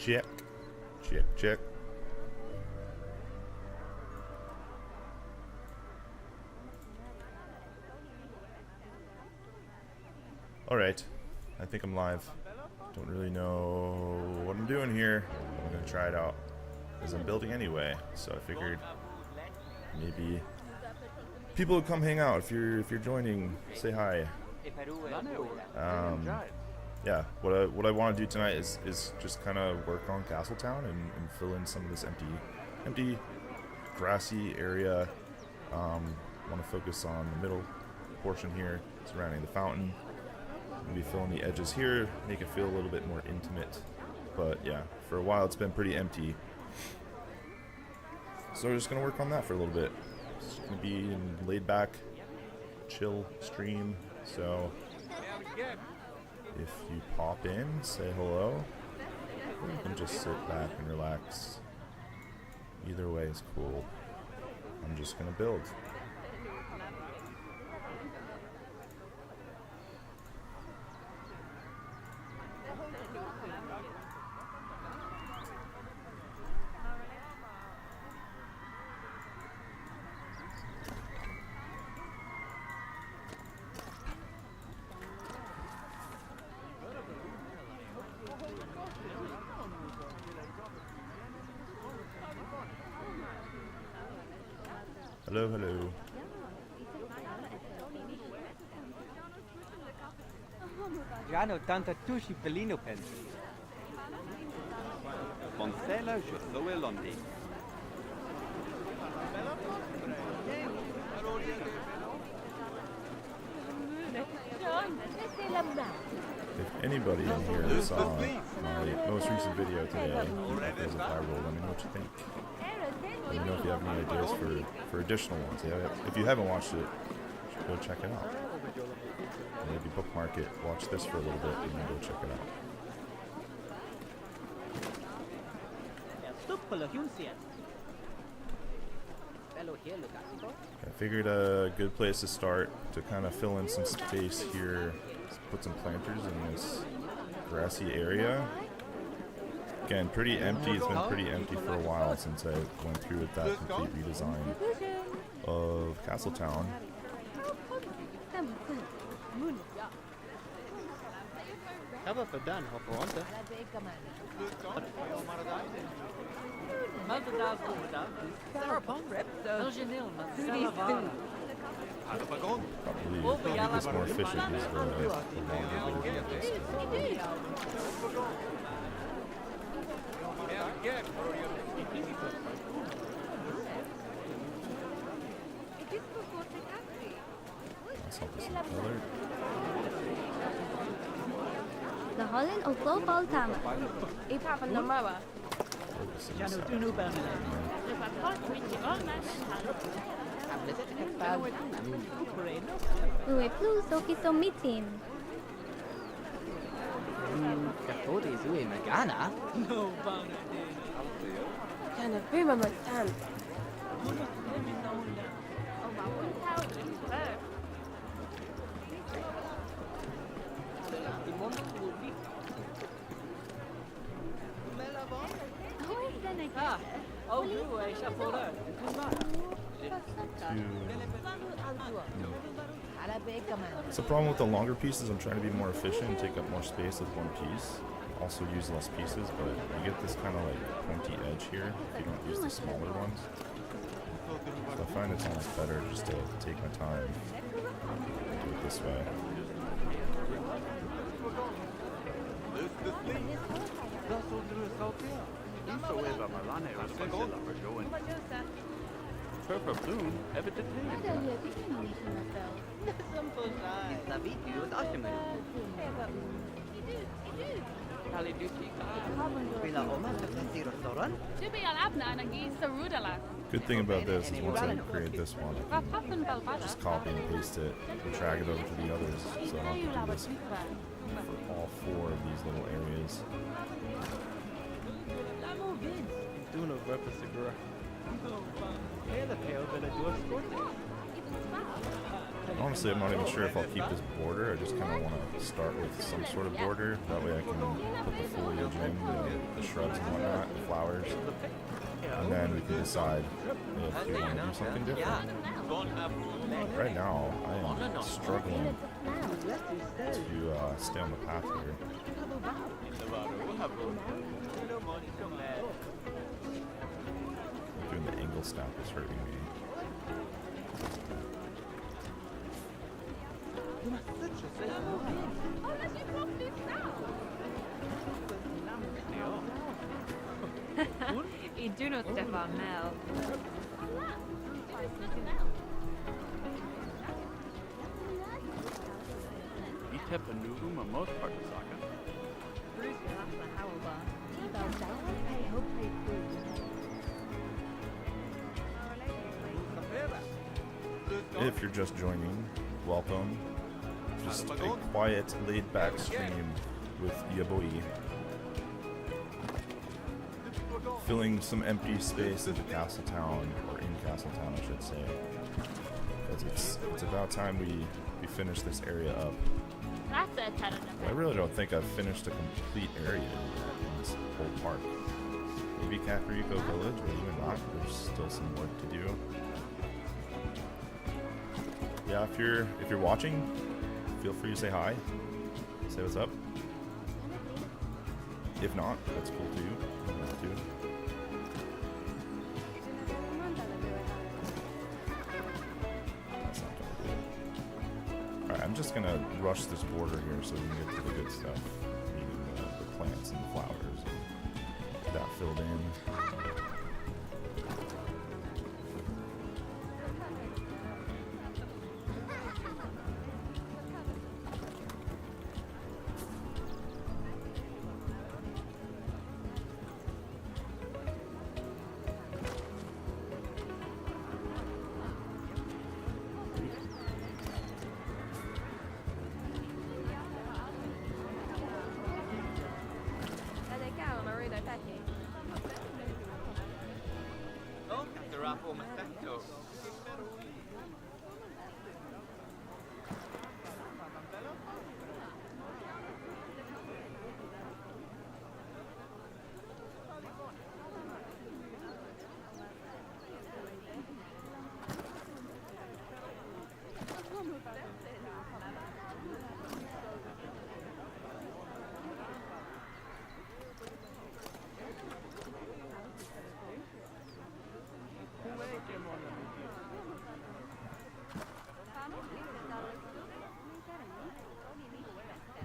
Check. Check, check. Alright. I think I'm live. Don't really know what I'm doing here. I'm gonna try it out. Because I'm building anyway. So I figured maybe people would come hang out. If you're joining, say hi. Yeah, what I want to do tonight is just kind of work on Castletown and fill in some of this empty grassy area. Want to focus on the middle portion here surrounding the fountain. Maybe fill in the edges here, make it feel a little bit more intimate. But yeah, for a while it's been pretty empty. So we're just going to work on that for a little bit. It's going to be a laid back, chill stream. So if you pop in, say hello, or you can just sit back and relax. Either way is cool. I'm just gonna build. Hello, hello. Già hanno 82 Pelino pensi. Monstella Josué Londi. If anybody in here saw my most recent video today, because of Hyrule, let me know what you think. Let me know if you have any ideas for additional ones. If you haven't watched it, you should go check it out. Maybe bookmark it, watch this for a little bit, and then go check it out. I figured a good place to start to kind of fill in some space here, put some planters in this grassy area. Again, pretty empty. It's been pretty empty for a while since I went through with that complete redesign of Castletown. Probably make this more efficient is the longer version of this. Let's help us in color. Nahalin o global tama. Ipapan na mawa. Focus in this side. Uwe plus okito mitin. Kapodi Zui Magana? No, Kana pima matan. It's a problem with the longer pieces. I'm trying to be more efficient and take up more space with one piece. Also use less pieces, but you get this kind of like pointy edge here if you don't use the smaller ones. So I find it's almost better just to take my time and do it this way. Good thing about this is once I create this one, I can just copy and paste it and drag it over to the others, so I don't have to do this for all 4 of these little areas. Honestly, I'm not even sure if I'll keep this border. I just kind of want to start with some sort of border. That way I can put the foliage in, the shrubs and whatnot, the flowers. And then we can decide if we want to do something different. Right now, I am struggling to stay on the path here. Doing the angle snap is hurting me. I do not step on Mel. If you're just joining, welcome. Just a quiet, laid-back stream with Yaboy. Filling some empty space into Castletown, or in Castletown, I should say. Because it's about time we finish this area up. I really don't think I've finished a complete area in this whole park. Maybe Kakariko Village, or even not. There's still some work to do. Yeah, if you're watching, feel free to say hi. Say what's up. If not, that's cool too. That's not gonna do it. Alright, I'm just gonna rush this border here so we can get to the good stuff. Meaning the plants and the flowers. And get that filled in.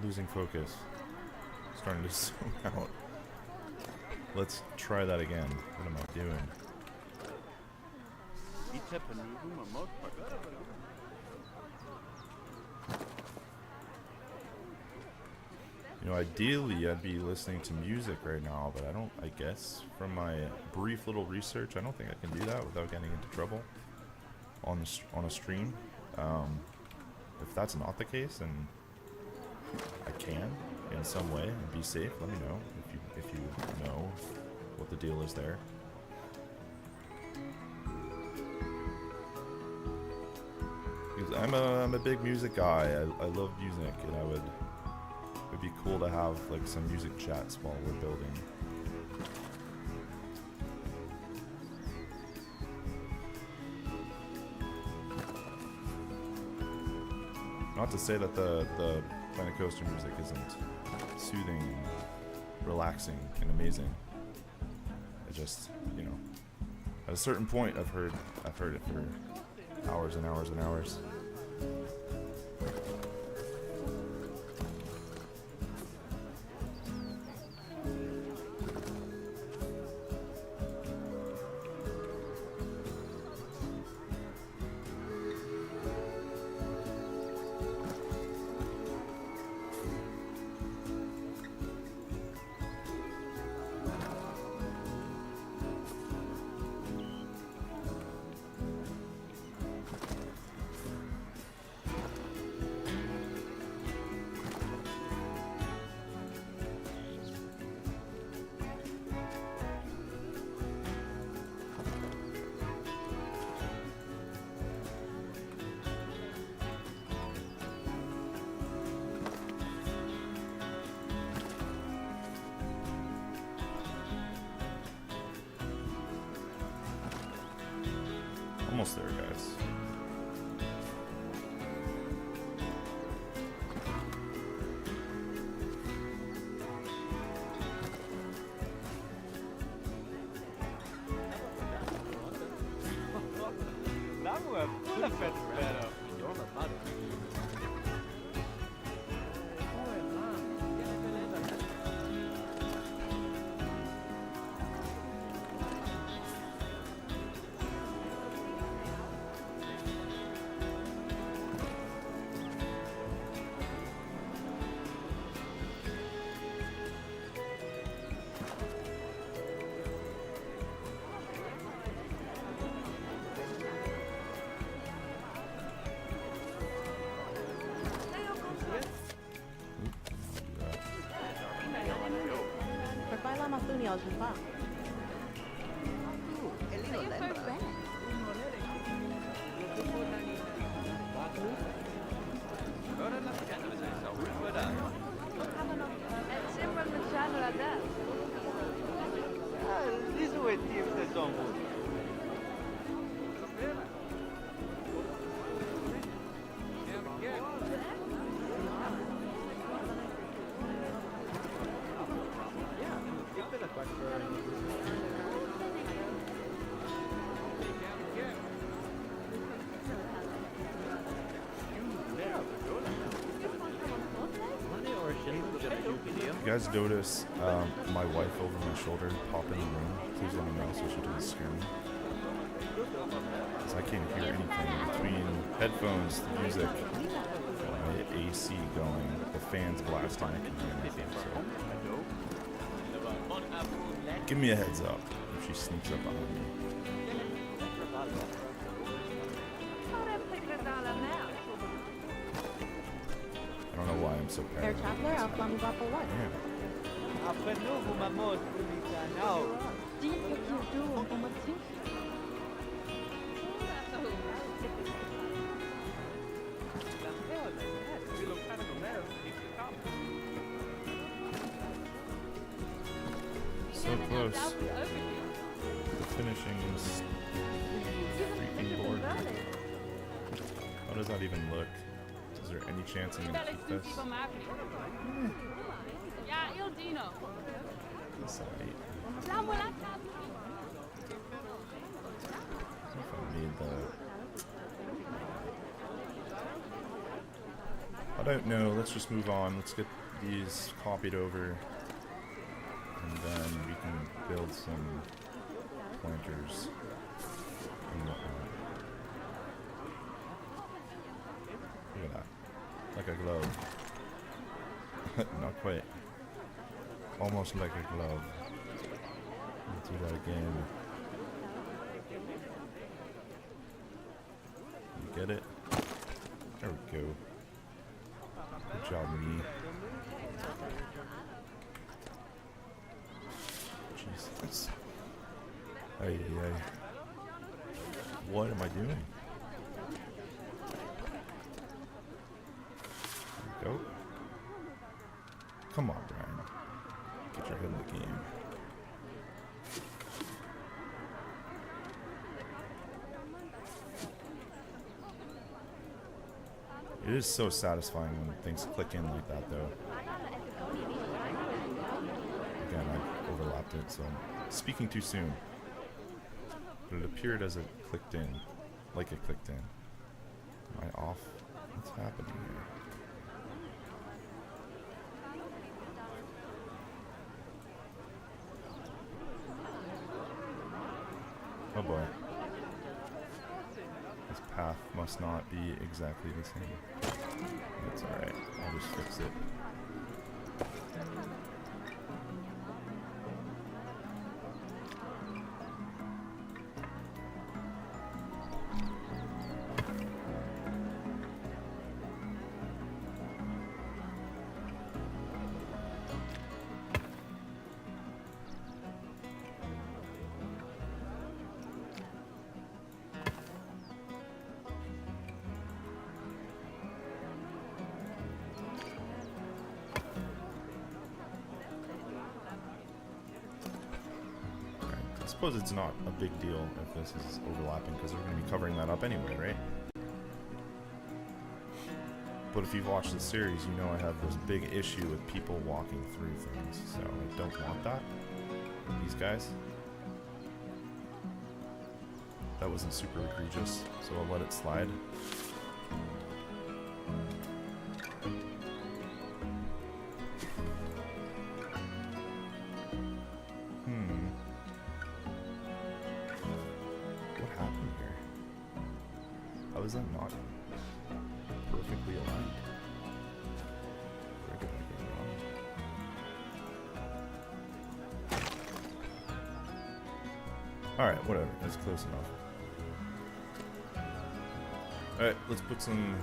Losing focus. Starting to zoom out. Let's try that again. What am I doing? You know, ideally I'd be listening to music right now, but I guess from my brief little research, I don't think I can do that without getting into trouble on a stream. If that's not the case, then I can in some way and be safe. Let me know if you know what the deal is there. Because I'm a big music guy. I love music, and it'd be cool to have like some music chats while we're building. Not to say that the Planet Coaster music isn't soothing, relaxing, and amazing. It just, you know, at a certain point, I've heard it for hours and hours and hours. almost there, guys. You guys notice my wife over my shoulder pop in the room? Please let me know so she doesn't scare me. Because I can't hear anything between headphones, the music, my AC going, the fans blasting. I can hear anything. So give me a heads up if she sneaks up behind me. I don't know why I'm so paranoid. Yeah. So close. The finishing freaking board. How does that even look? Is there any chance I'm gonna keep this? That's alright. I don't know if I need that. I don't know. Let's just move on. Let's get these copied over. And then we can build some planters and whatnot. Look at that. Like a glove. Not quite. Almost like a glove. Let's do that again. You get it? There we go. Good job, me. Jesus. Hey, hey. What am I doing? There we go. Come on, Brian. Get your head in the game. It is so satisfying when things click in like that, though. Again, I overlapped it, so I'm speaking too soon. But it appeared as it clicked in, like it clicked in. Am I off? What's happening here? Oh boy. This path must not be exactly the same. That's alright. I'll just fix it. suppose it's not a big deal if this is overlapping because we're going to be covering that up anyway, right? But if you've watched the series, you know I have this big issue with people walking through things, so I don't want that. These guys. That wasn't super egregious, so I'll let it slide. What happened here? How is that not perfectly aligned? Where did I go wrong? Alright, whatever. That's close enough. Alright, let's put some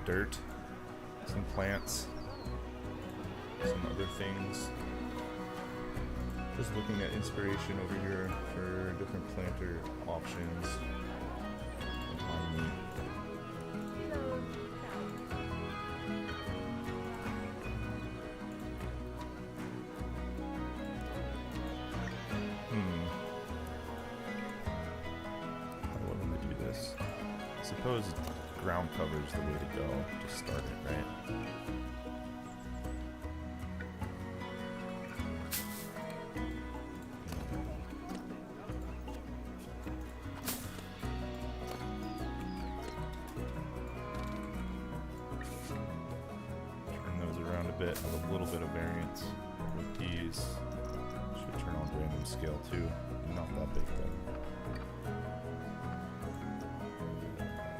dirt, some plants, some other things. Just looking at inspiration over here for different planter options. Behind me. How do I want to do this? I suppose ground cover is the way to go to start it, right? Bit of a little bit of variance with these. Should turn on random scale too. Not that big though.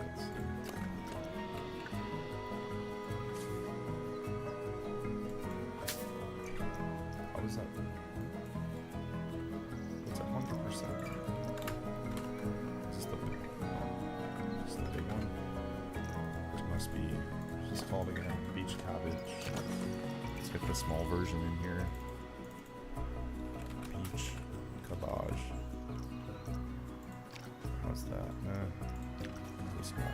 Let's see. How was that? What's that 100%? Is this the big one? Which must be just called again beach cabbage. Let's get the small version in here. Beach cabbage. How's that? Too small.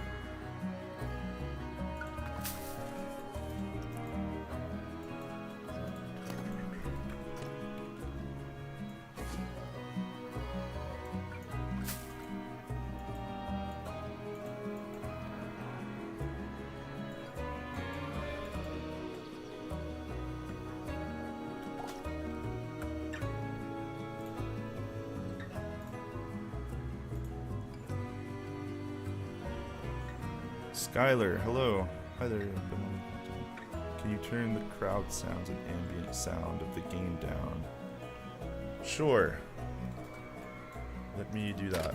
Skylar, hello. Hi there. Can you turn the crowd sounds and ambient sound of the game down? Sure. Let me do that.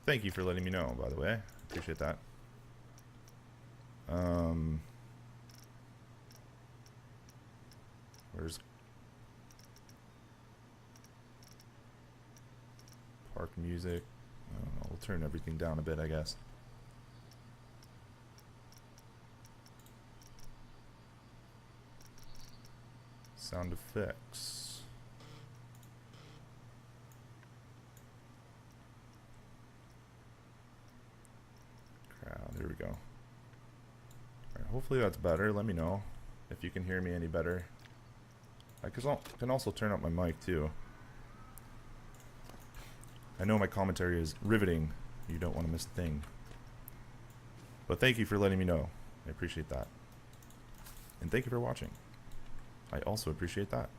Thank you for letting me know, by the way. Appreciate that. Where's park music? I don't know. We'll turn everything down a bit, I guess. Sound effects. Crowd, there we go. Alright, hopefully that's better. Let me know if you can hear me any better. I can also turn up my mic too. I know my commentary is riveting. You don't want to miss a thing. But thank you for letting me know. I appreciate that. And thank you for watching. I also appreciate that.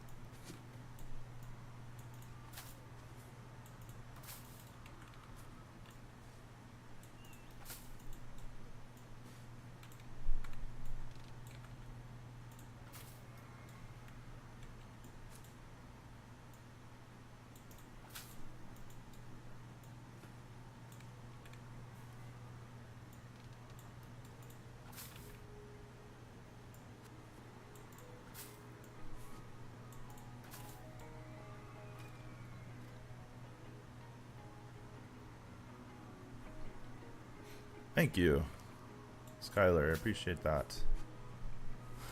Thank you, Skylar. I appreciate that.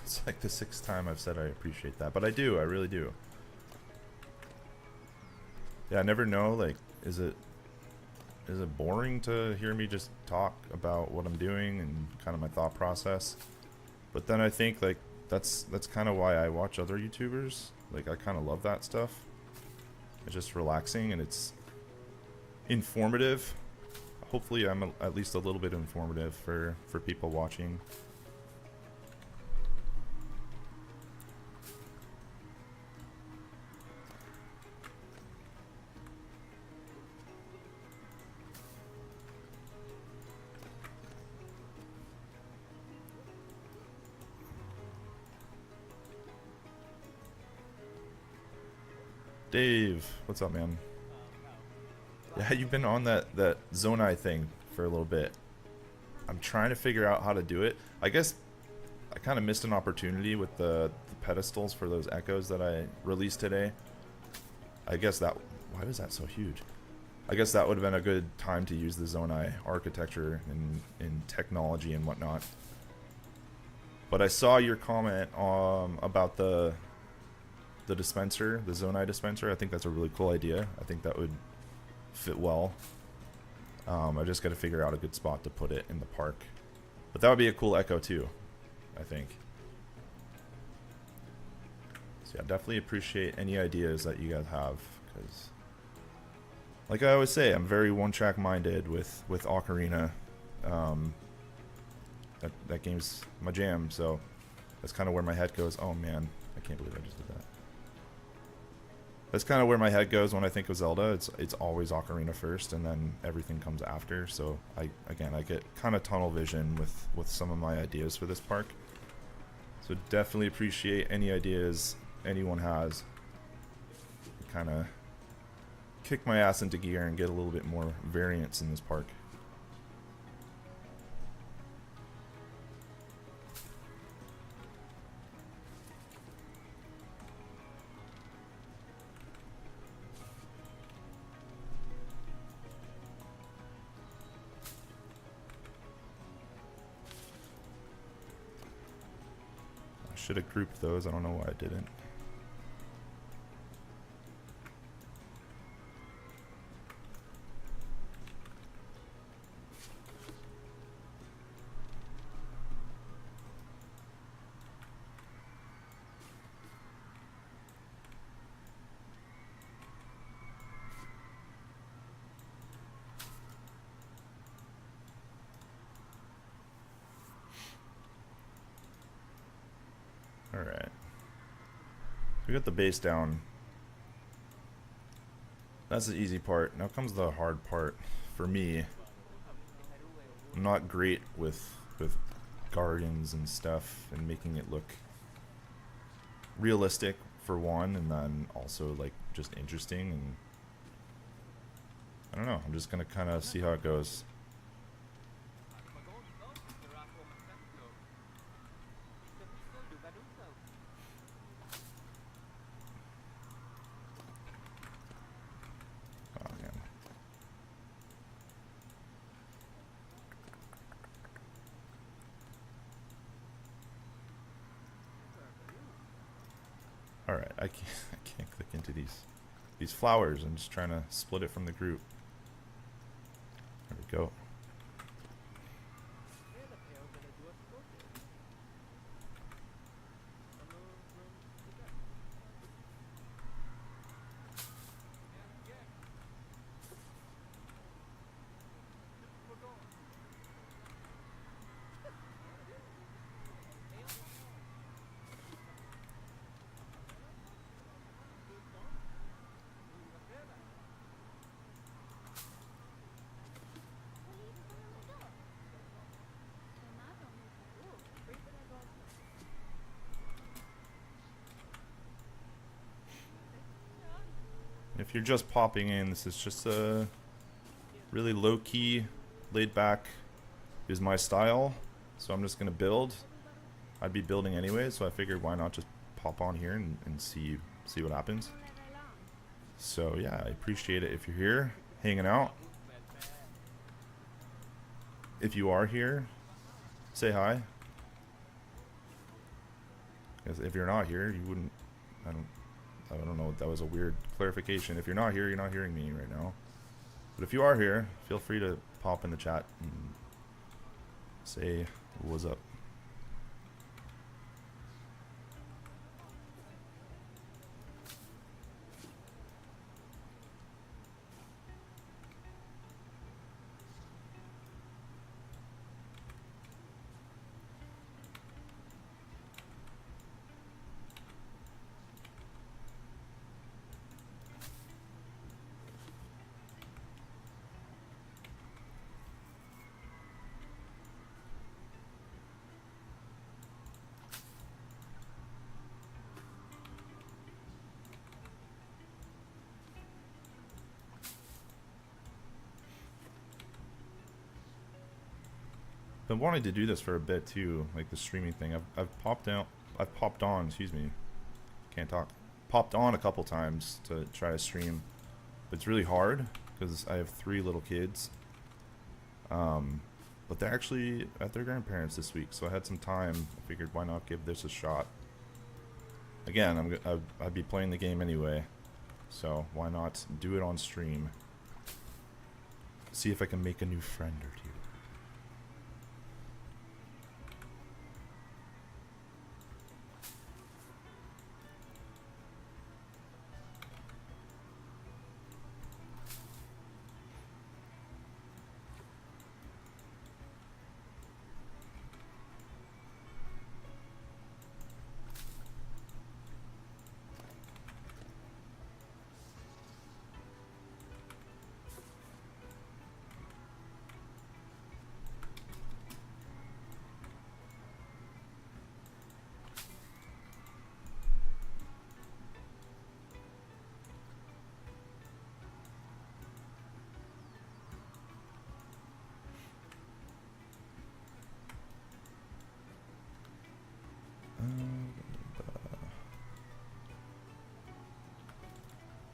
It's like the 6th time I've said I appreciate that, but I do. I really do. Yeah, I never know. Like, is it boring to hear me just talk about what I'm doing and kind of my thought process? But then I think like that's kind of why I watch other YouTubers. Like, I kind of love that stuff. It's just relaxing and it's informative. Hopefully I'm at least a little bit informative for people watching. Dave, what's up, man? Yeah, you've been on that Zonai thing for a little bit. I'm trying to figure out how to do it. I guess I kind of missed an opportunity with the pedestals for those echoes that I released today. I guess that... Why was that so huge? I guess that would have been a good time to use the Zonai architecture and technology and whatnot. But I saw your comment about the dispenser, the Zonai dispenser. I think that's a really cool idea. I think that would fit well. I just got to figure out a good spot to put it in the park. But that would be a cool echo too, I think. So yeah, definitely appreciate any ideas that you guys have, because like I always say, I'm very one-track minded with Ocarina. That game's my jam, so that's kind of where my head goes. Oh man, I can't believe I just did that. That's kind of where my head goes when I think of Zelda. It's always Ocarina first, and then everything comes after. So I get kind of tunnel vision with some of my ideas for this park. So definitely appreciate any ideas anyone has. Kind of kick my ass into gear and get a little bit more variance in this park. Should have grouped those. I don't know why I didn't. Alright. We got the base down. That's the easy part. Now comes the hard part for me. I'm not great with gardens and stuff and making it look realistic for one, and then also like just interesting, and I don't know. I'm just gonna kind of see how it goes. Alright, I can't click into these flowers. I'm just trying to split it from the group. There we go. If you're just popping in, this is just a really low-key, laid-back is my style. So I'm just gonna build. I'd be building anyway, so I figured why not just pop on here and see what happens. So yeah, I appreciate it if you're here, hanging out. If you are here, say hi. If you're not here, you wouldn't. I don't know. That was a weird clarification. If you're not here, you're not hearing me right now. But if you are here, feel free to pop in the chat and say what's up. Been wanting to do this for a bit too, like the streaming thing. I've popped on, excuse me, can't talk. Popped on a couple times to try to stream, but it's really hard because I have 3 little kids. But they're actually at their grandparents this week, so I had some time. I figured why not give this a shot. Again, I'd be playing the game anyway, so why not do it on stream? See if I can make a new friend or two.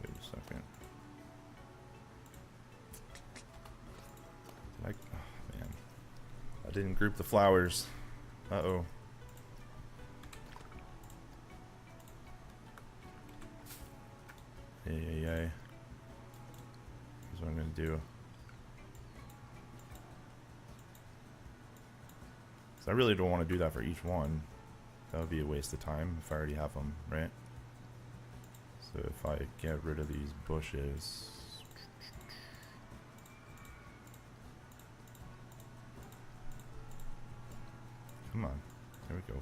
Wait a second. Like, oh man, I didn't group the flowers. Uh-oh. Yay, yay, yay. Here's what I'm gonna do. So I really don't want to do that for each one. That would be a waste of time if I already have them, right? So if I get rid of these bushes... Come on. There we go.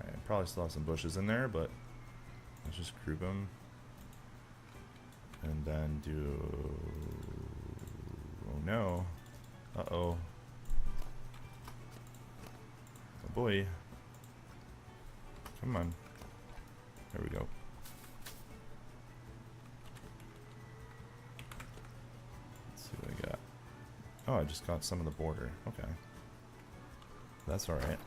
Alright, probably still have some bushes in there, but let's just group them. And then do... Oh no. Uh-oh. Oh boy. Come on. There we go. Let's see what I got. Oh, I just got some of the border. Okay. That's alright.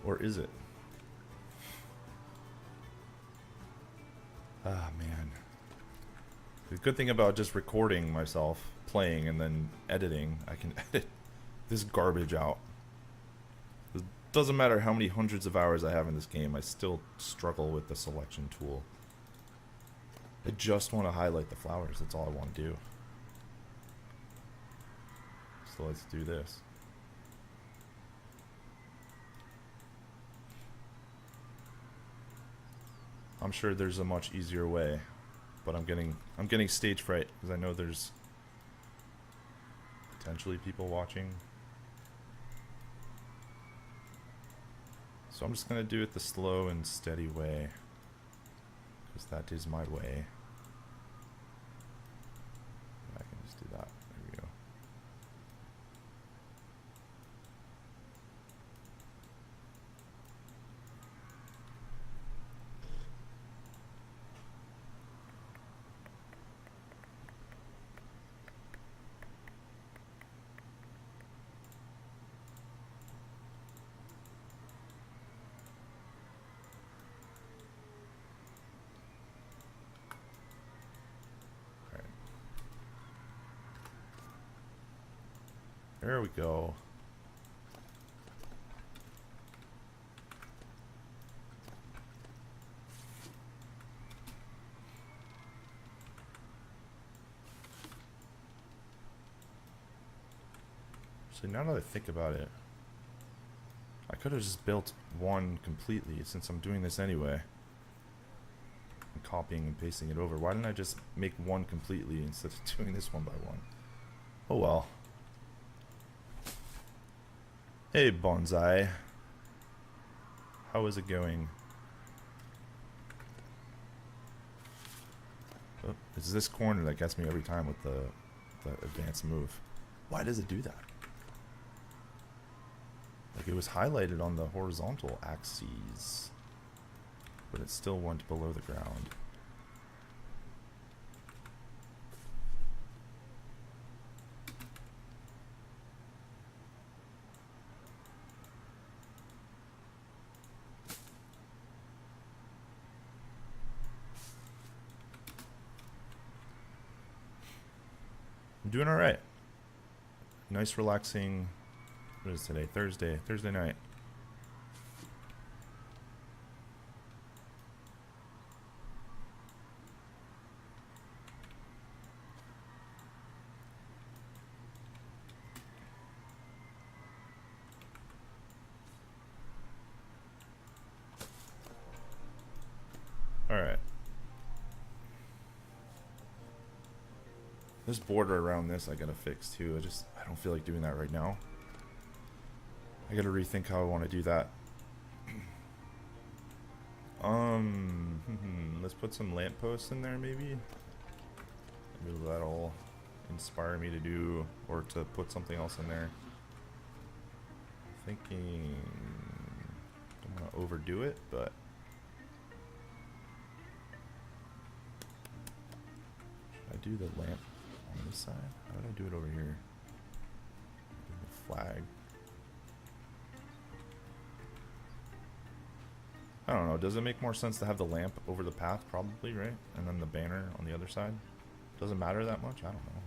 Or is it? Ah, man. The good thing about just recording myself playing and then editing, I can edit this garbage out. It doesn't matter how many hundreds of hours I have in this game, I still struggle with the selection tool. I just want to highlight the flowers, that's all I want to do. So let's do this. I'm sure there's a much easier way, but I'm getting stage fright because I know there's potentially people watching. So I'm just gonna do it the slow and steady way, because that is my way. I can just do that. There we go. There we go. So now that I think about it, I could have just built one completely since I'm doing this anyway. I'm copying and pasting it over. Why didn't I just make one completely instead of doing this one by one? Oh well. Hey Bonsai, how is it going? Oh, it's this corner that gets me every time with the advanced move. Why does it do that? Like it was highlighted on the horizontal axes, but it still went below the ground. I'm doing all right. Nice, relaxing. What is today? Thursday. Thursday night. All right. This border around this I gotta fix too. I don't feel like doing that right now. I gotta rethink how I want to do that. Let's put some lampposts in there maybe. Maybe that'll inspire me to do, or to put something else in there. Thinking, don't want to overdo it, but should I do the lamp on this side? How did I do it over here? The flag. I don't know. Does it make more sense to have the lamp over the path? Probably, right? And then the banner on the other side? Doesn't matter that much? I don't know.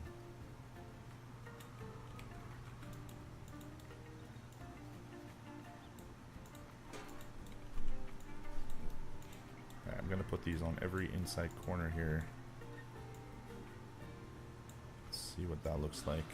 Alright, I'm going to put these on every inside corner here. Let's see what that looks like.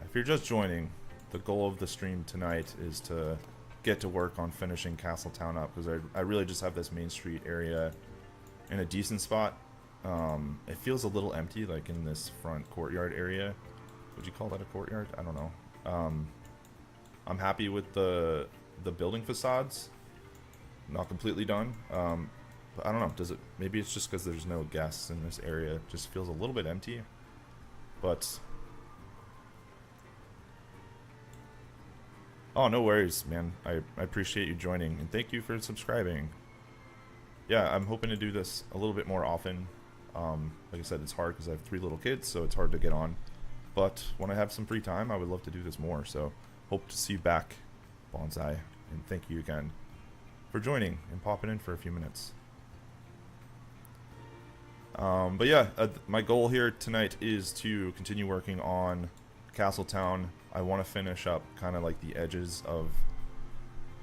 If you're just joining, the goal of the stream tonight is to get to work on finishing Castletown up, because I really just have this main street area in a decent spot. It feels a little empty, like in this front courtyard area. Would you call that a courtyard? I don't know. I'm happy with the building facades. Not completely done. But I don't know. Does it? Maybe it's just because there's no guests in this area. It just feels a little bit empty. But oh, no worries, man. I appreciate you joining, and thank you for subscribing. Yeah, I'm hoping to do this a little bit more often. Like I said, it's hard because I have 3 little kids, so it's hard to get on. But when I have some free time, I would love to do this more. So hope to see you back, Bonsai, and thank you again for joining and popping in for a few minutes. But yeah, my goal here tonight is to continue working on Castletown. I want to finish up kind of like the edges of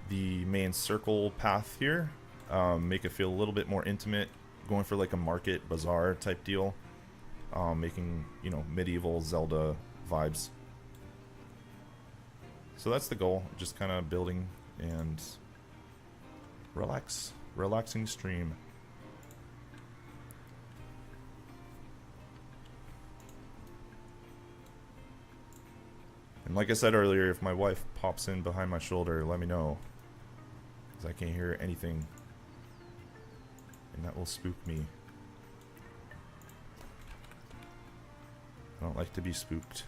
the main circle path here, make it feel a little bit more intimate, going for like a market bazaar type deal, making, you know, medieval Zelda vibes. So that's the goal, just kind of building and relaxing stream. And like I said earlier, if my wife pops in behind my shoulder, let me know, because I can't hear anything, and that will spook me. I don't like to be spooked.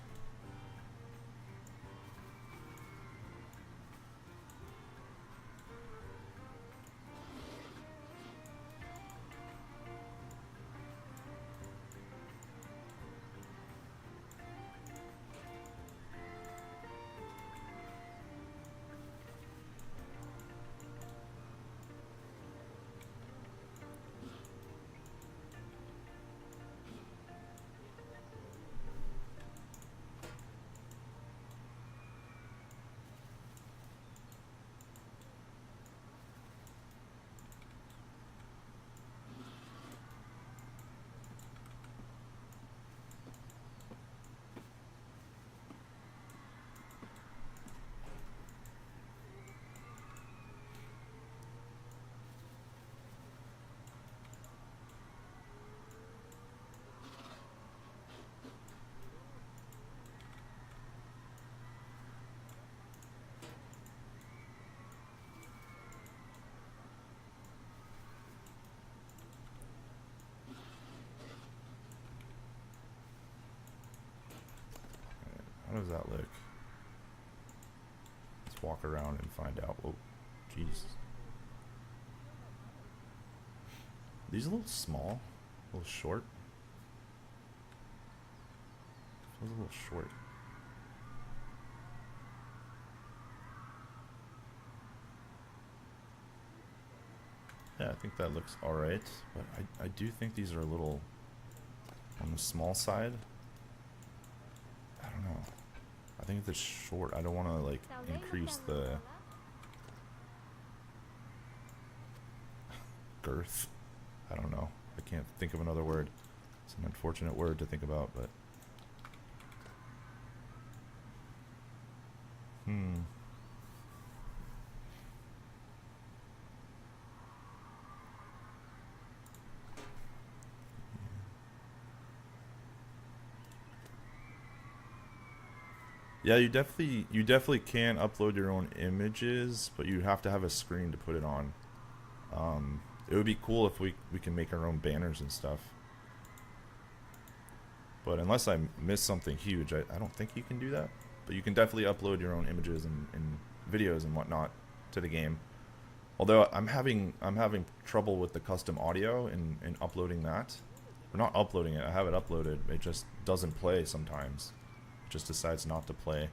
How does that look? Let's walk around and find out. Oh, jeez. These are a little small, a little short. Feels a little short. Yeah, I think that looks alright, but I do think these are a little on the small side. I don't know. I think it's short. I don't want to like increase the girth. I don't know. I can't think of another word. It's an unfortunate word to think about, but yeah, you definitely can upload your own images, but you have to have a screen to put it on. It would be cool if we can make our own banners and stuff. But unless I miss something huge, I don't think you can do that. But you can definitely upload your own images and videos and whatnot to the game. Although I'm having trouble with the custom audio and uploading that. Or not uploading it, I have it uploaded, it just doesn't play sometimes. It just decides not to play.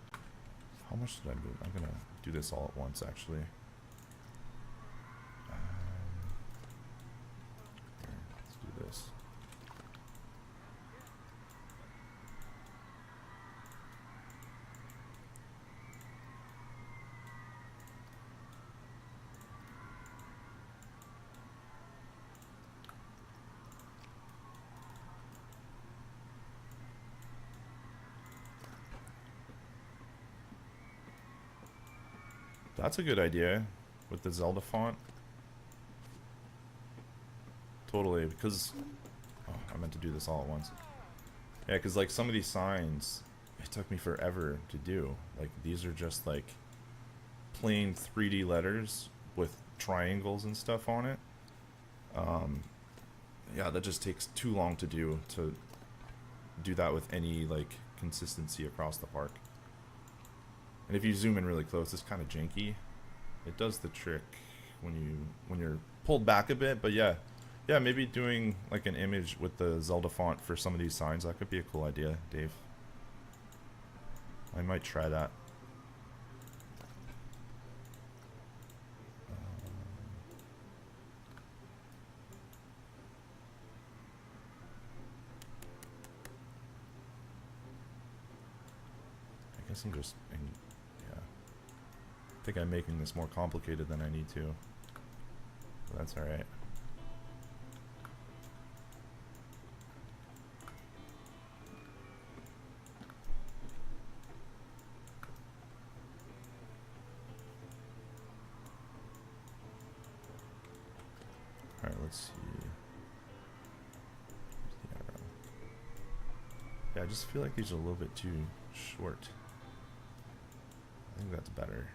How much did I move? I'm gonna do this all at once actually. Here, let's do this. That's a good idea with the Zelda font. Totally, because oh, I meant to do this all at once. Yeah, because like some of these signs, it took me forever to do. Like these are just like plain 3D letters with triangles and stuff on it. Yeah, that just takes too long to do that with any like consistency across the park. And if you zoom in really close, it's kind of janky. It does the trick when you're pulled back a bit, but yeah, maybe doing like an image with the Zelda font for some of these signs, that could be a cool idea, Dave. I might try that. I guess I'm just I think I'm making this more complicated than I need to. But that's alright. Alright, let's see. Yeah, I just feel like these are a little bit too short. I think that's better.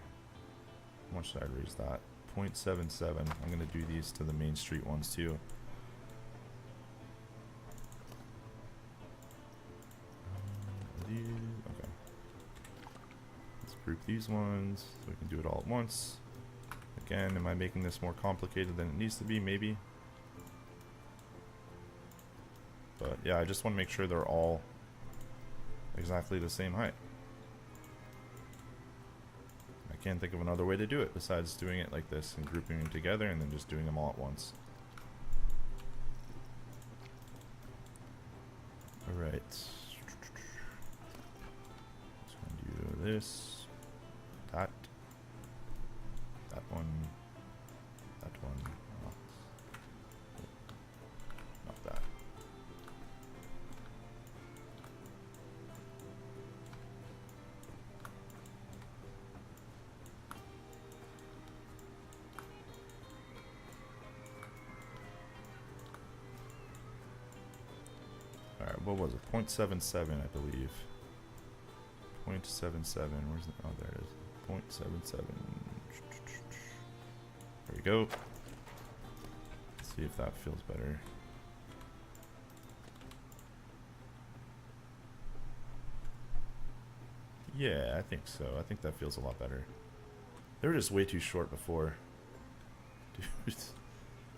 How much should I raise that? 0.77. I'm going to do these to the Main Street ones too. Okay. Let's group these ones so we can do it all at once. Again, am I making this more complicated than it needs to be? Maybe. But yeah, I just want to make sure they're all exactly the same height. I can't think of another way to do it besides doing it like this and grouping them together and then just doing them all at once. Alright. Let's do this. That one. That one. Not that. Alright, what was it? 0.77, I believe. 0.77. Where's the... Oh, there it is. 0.77. There we go. Let's see if that feels better. Yeah, I think so. I think that feels a lot better. They were just way too short before. Dude,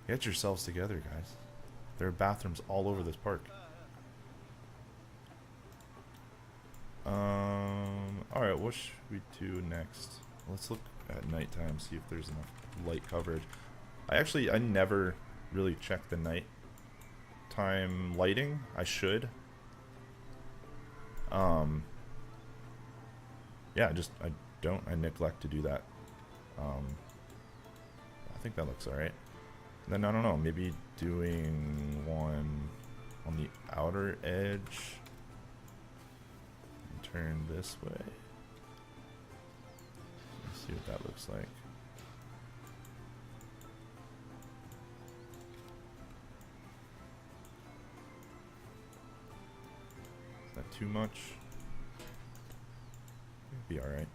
get yourselves together, guys. There are bathrooms all over this park. Alright, what should we do next? Let's look at nighttime, see if there's enough light coverage. I never really check the nighttime lighting. I should. Yeah, I don't. I neglect to do that. I think that looks alright. Then, I don't know, maybe doing one on the outer edge. And turn this way. Let's see what that looks like. Is that too much? It'd be alright.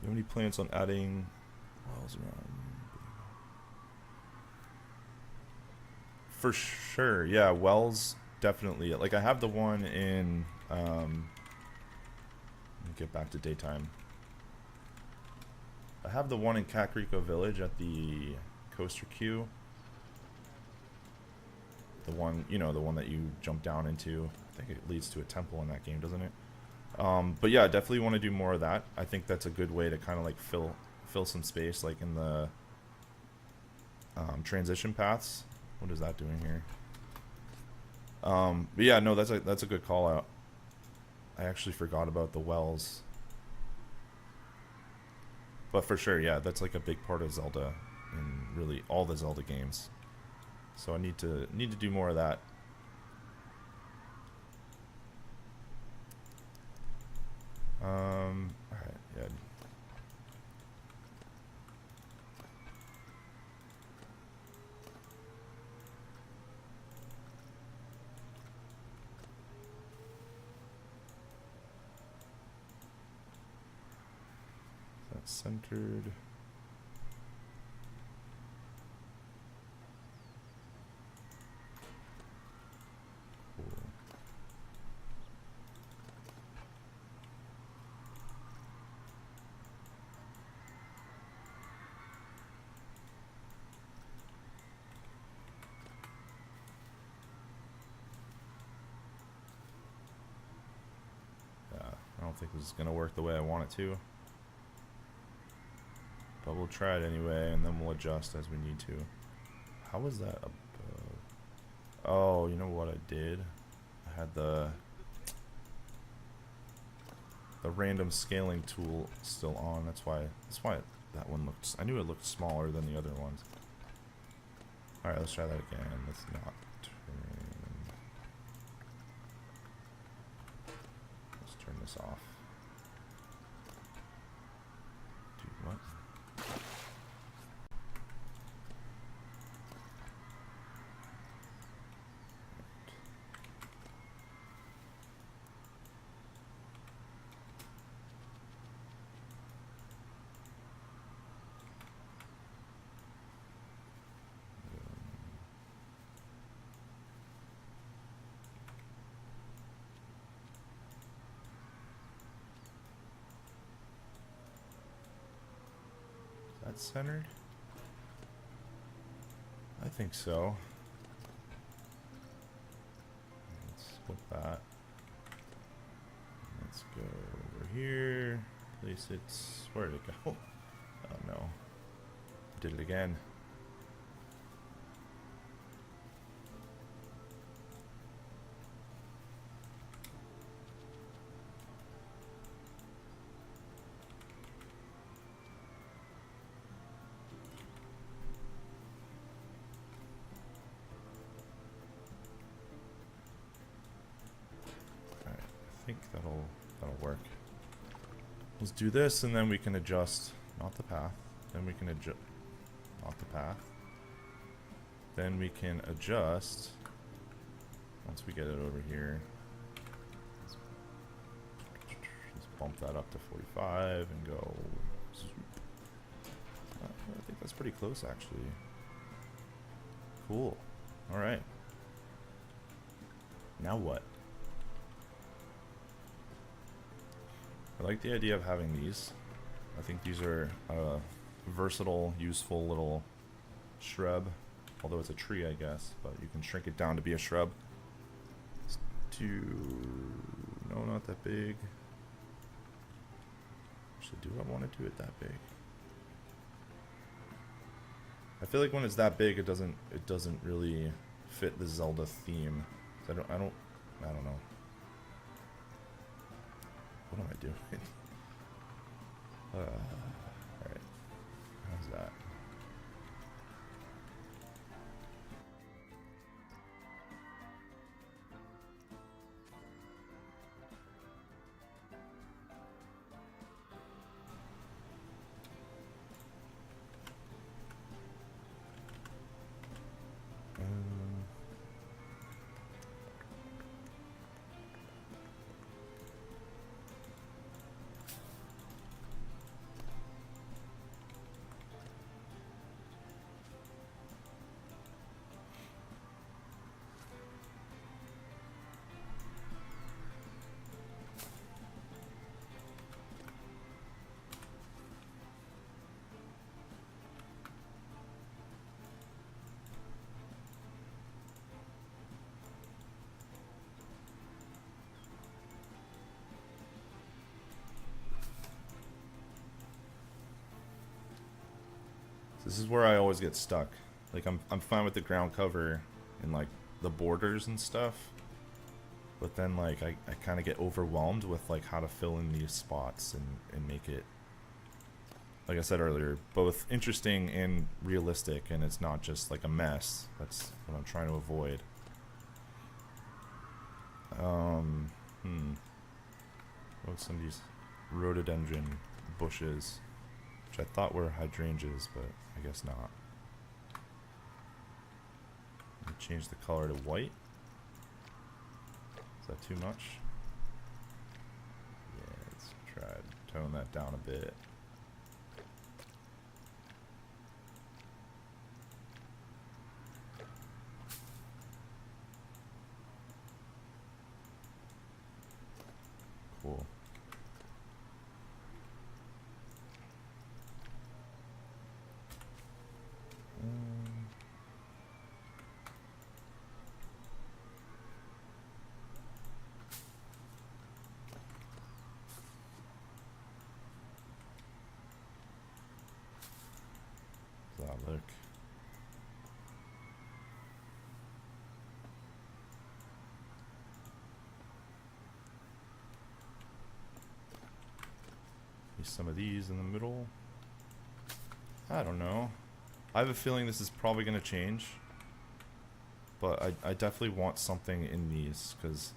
You have any plans on adding wells around? For sure, yeah, wells, definitely. Like, I have the one in, let me get back to daytime. I have the one in Kakariko Village at the coaster queue. The one, you know, the one that you jump down into. I think it leads to a temple in that game, doesn't it? But yeah, definitely want to do more of that. I think that's a good way to kind of like fill some space, like in the transition paths. What is that doing here? But yeah, no, that's a good call out. I actually forgot about the wells. But for sure, yeah, that's like a big part of Zelda in really all the Zelda games. So I need to do more of that. Alright, yeah. That's centered. Cool. Yeah, I don't think this is gonna work the way I want it to. But we'll try it anyway, and then we'll adjust as we need to. How was that above? Oh, you know what I did? I had the random scaling tool still on. That's why that one looked. I knew it looked smaller than the other ones. All right, let's try that again. Let's not turn. Let's turn this off. Dude, what? Centered? I think so. Let's flip that. Let's go over here. Place it. Where did it go? Oh no. Did it again. I think that'll work. Let's do this, and then we can adjust, not the path. Then we can adjust, not the path. Then we can adjust once we get it over here. Let's bump that up to 45 and go. I think that's pretty close, actually. Cool. All right. Now what? I like the idea of having these. I think these are a versatile, useful little shrub. Although it's a tree, I guess, but you can shrink it down to be a shrub. It's no, not that big. Actually, do I want to do it that big? I feel like when it's that big, it doesn't really fit the Zelda theme. I don't know. What am I doing? Alright. How's that? This is where I always get stuck. Like I'm fine with the ground cover and like the borders and stuff, but then like I kind of get overwhelmed with like how to fill in these spots and make it, like I said earlier, both interesting and realistic, and it's not just like a mess. That's what I'm trying to avoid. What some of these rhododendron bushes, which I thought were hydrangeas, but I guess not. Change the color to white. Is that too much? Yeah, let's try to tone that down a bit. Cool. Look. Maybe some of these in the middle. I don't know. I have a feeling this is probably going to change, but I definitely want something in these, because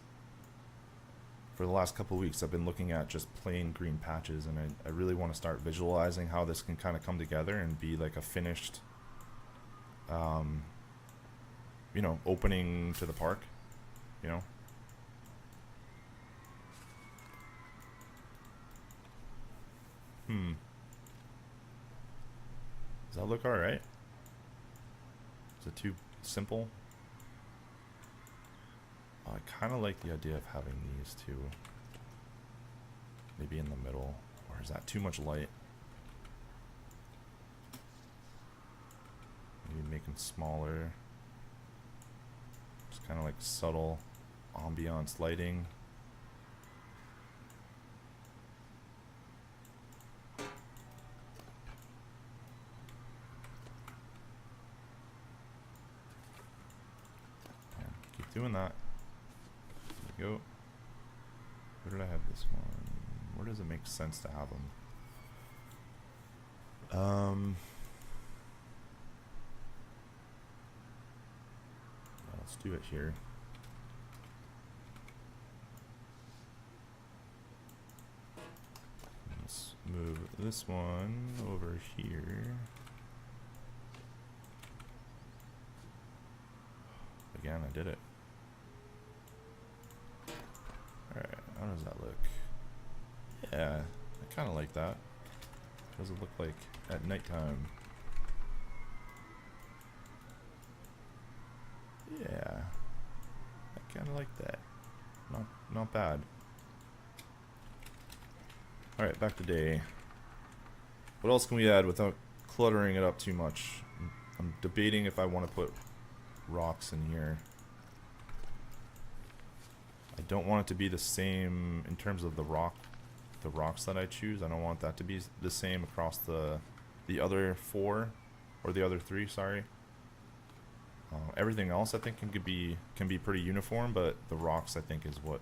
for the last couple of weeks I've been looking at just plain green patches, and I really want to start visualizing how this can kind of come together and be like a finished, you know, opening to the park, you know. Does that look alright? Is it too simple? Oh, I kind of like the idea of having these two maybe in the middle, or is that too much light? Maybe make them smaller. Just kind of like subtle ambiance lighting. Yeah, keep doing that. There you go. Where did I have this one? Where does it make sense to have them? Let's do it here. Let's move this one over here. Again, I did it. Alright, how does that look? Yeah, I kind of like that. What does it look like at nighttime? Yeah, I kind of like that. Not bad. Alright, back to day. What else can we add without cluttering it up too much? I'm debating if I want to put rocks in here. I don't want it to be the same in terms of the rocks that I choose. I don't want that to be the same across the other 4 or the other 3, sorry. Everything else I think can be pretty uniform, but the rocks I think is what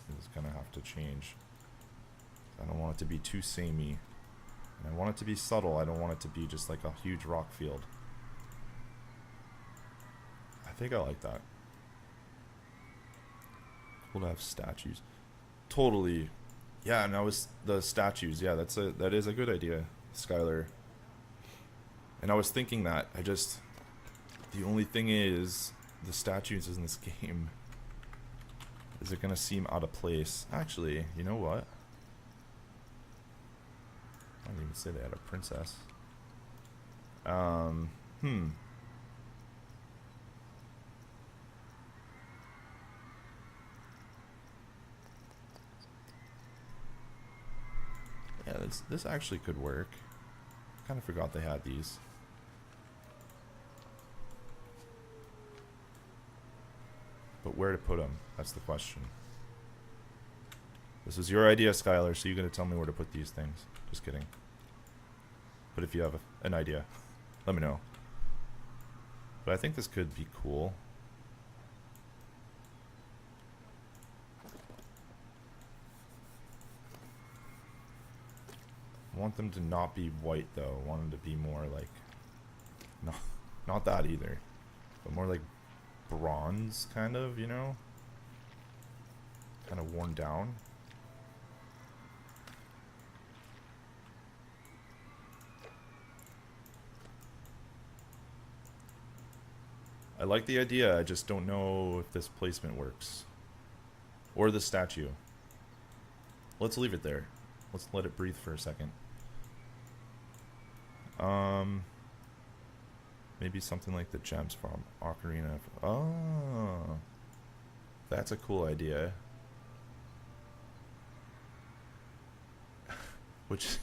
is gonna have to change. I don't want it to be too samey. And I want it to be subtle. I don't want it to be just like a huge rock field. I think I like that. Cool to have statues. Totally. Yeah, and the statues. Yeah, that is a good idea, Skylar. And I was thinking that. The only thing is the statues in this game. Is it gonna seem out of place? Actually, you know what? I didn't even say they had a princess. Yeah, this actually could work. Kind of forgot they had these. But where to put them? That's the question. This was your idea, Skylar, so you're going to tell me where to put these things. Just kidding. But if you have an idea, let me know. But I think this could be cool. I want them to not be white, though. I want them to be more like... No, not that either. But more like bronze, kind of, you know? Kind of worn down. I like the idea, I just don't know if this placement works. Or the statue. Let's leave it there. Let's let it breathe for a second. Maybe something like the gems from Ocarina. Oh, that's a cool idea. Which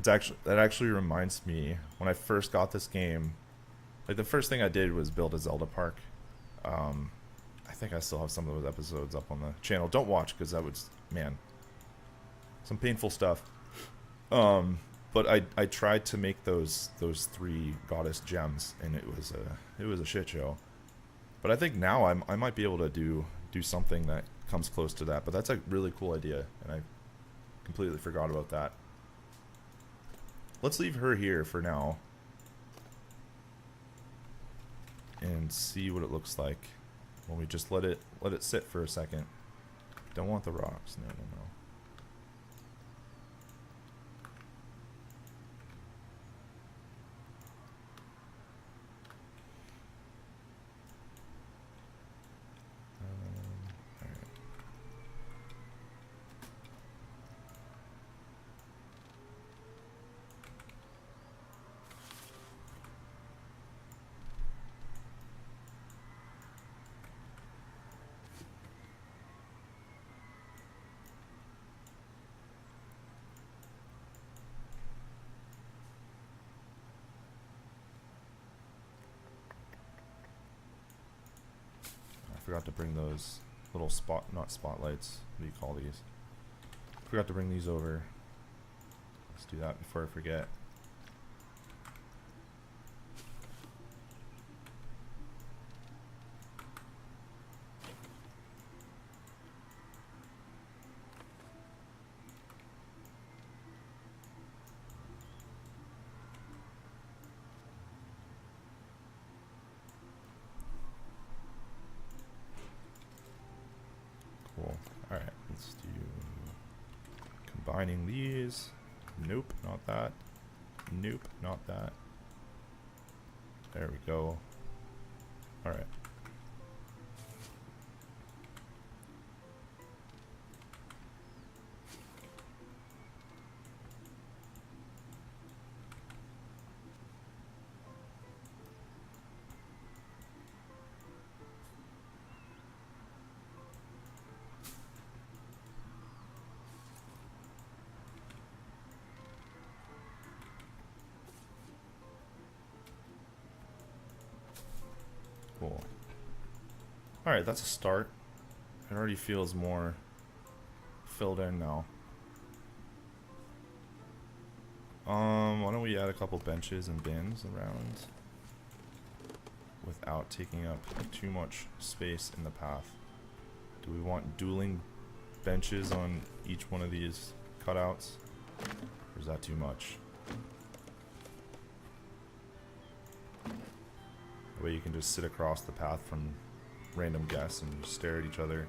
that actually reminds me, when I first got this game, like the first thing I did was build a Zelda park. I think I still have some of those episodes up on the channel. Don't watch, because that was, man, some painful stuff. But I tried to make those 3 goddess gems, and it was a shit show. But I think now I might be able to do something that comes close to that. But that's a really cool idea, and I completely forgot about that. Let's leave her here for now and see what it looks like when we just let it sit for a second. Don't want the rocks. No. I forgot to bring those little not spotlights. What do you call these? Forgot to bring these over. Let's do that before I forget. Cool. Alright, let's do combining these. Nope, not that. Nope, not that. There we go. Alright. Alright, that's a start. It already feels more filled in now. Why don't we add a couple benches and bins around without taking up too much space in the path? Do we want dueling benches on each one of these cutouts? Or is that too much? That way you can just sit across the path from random guests and just stare at each other.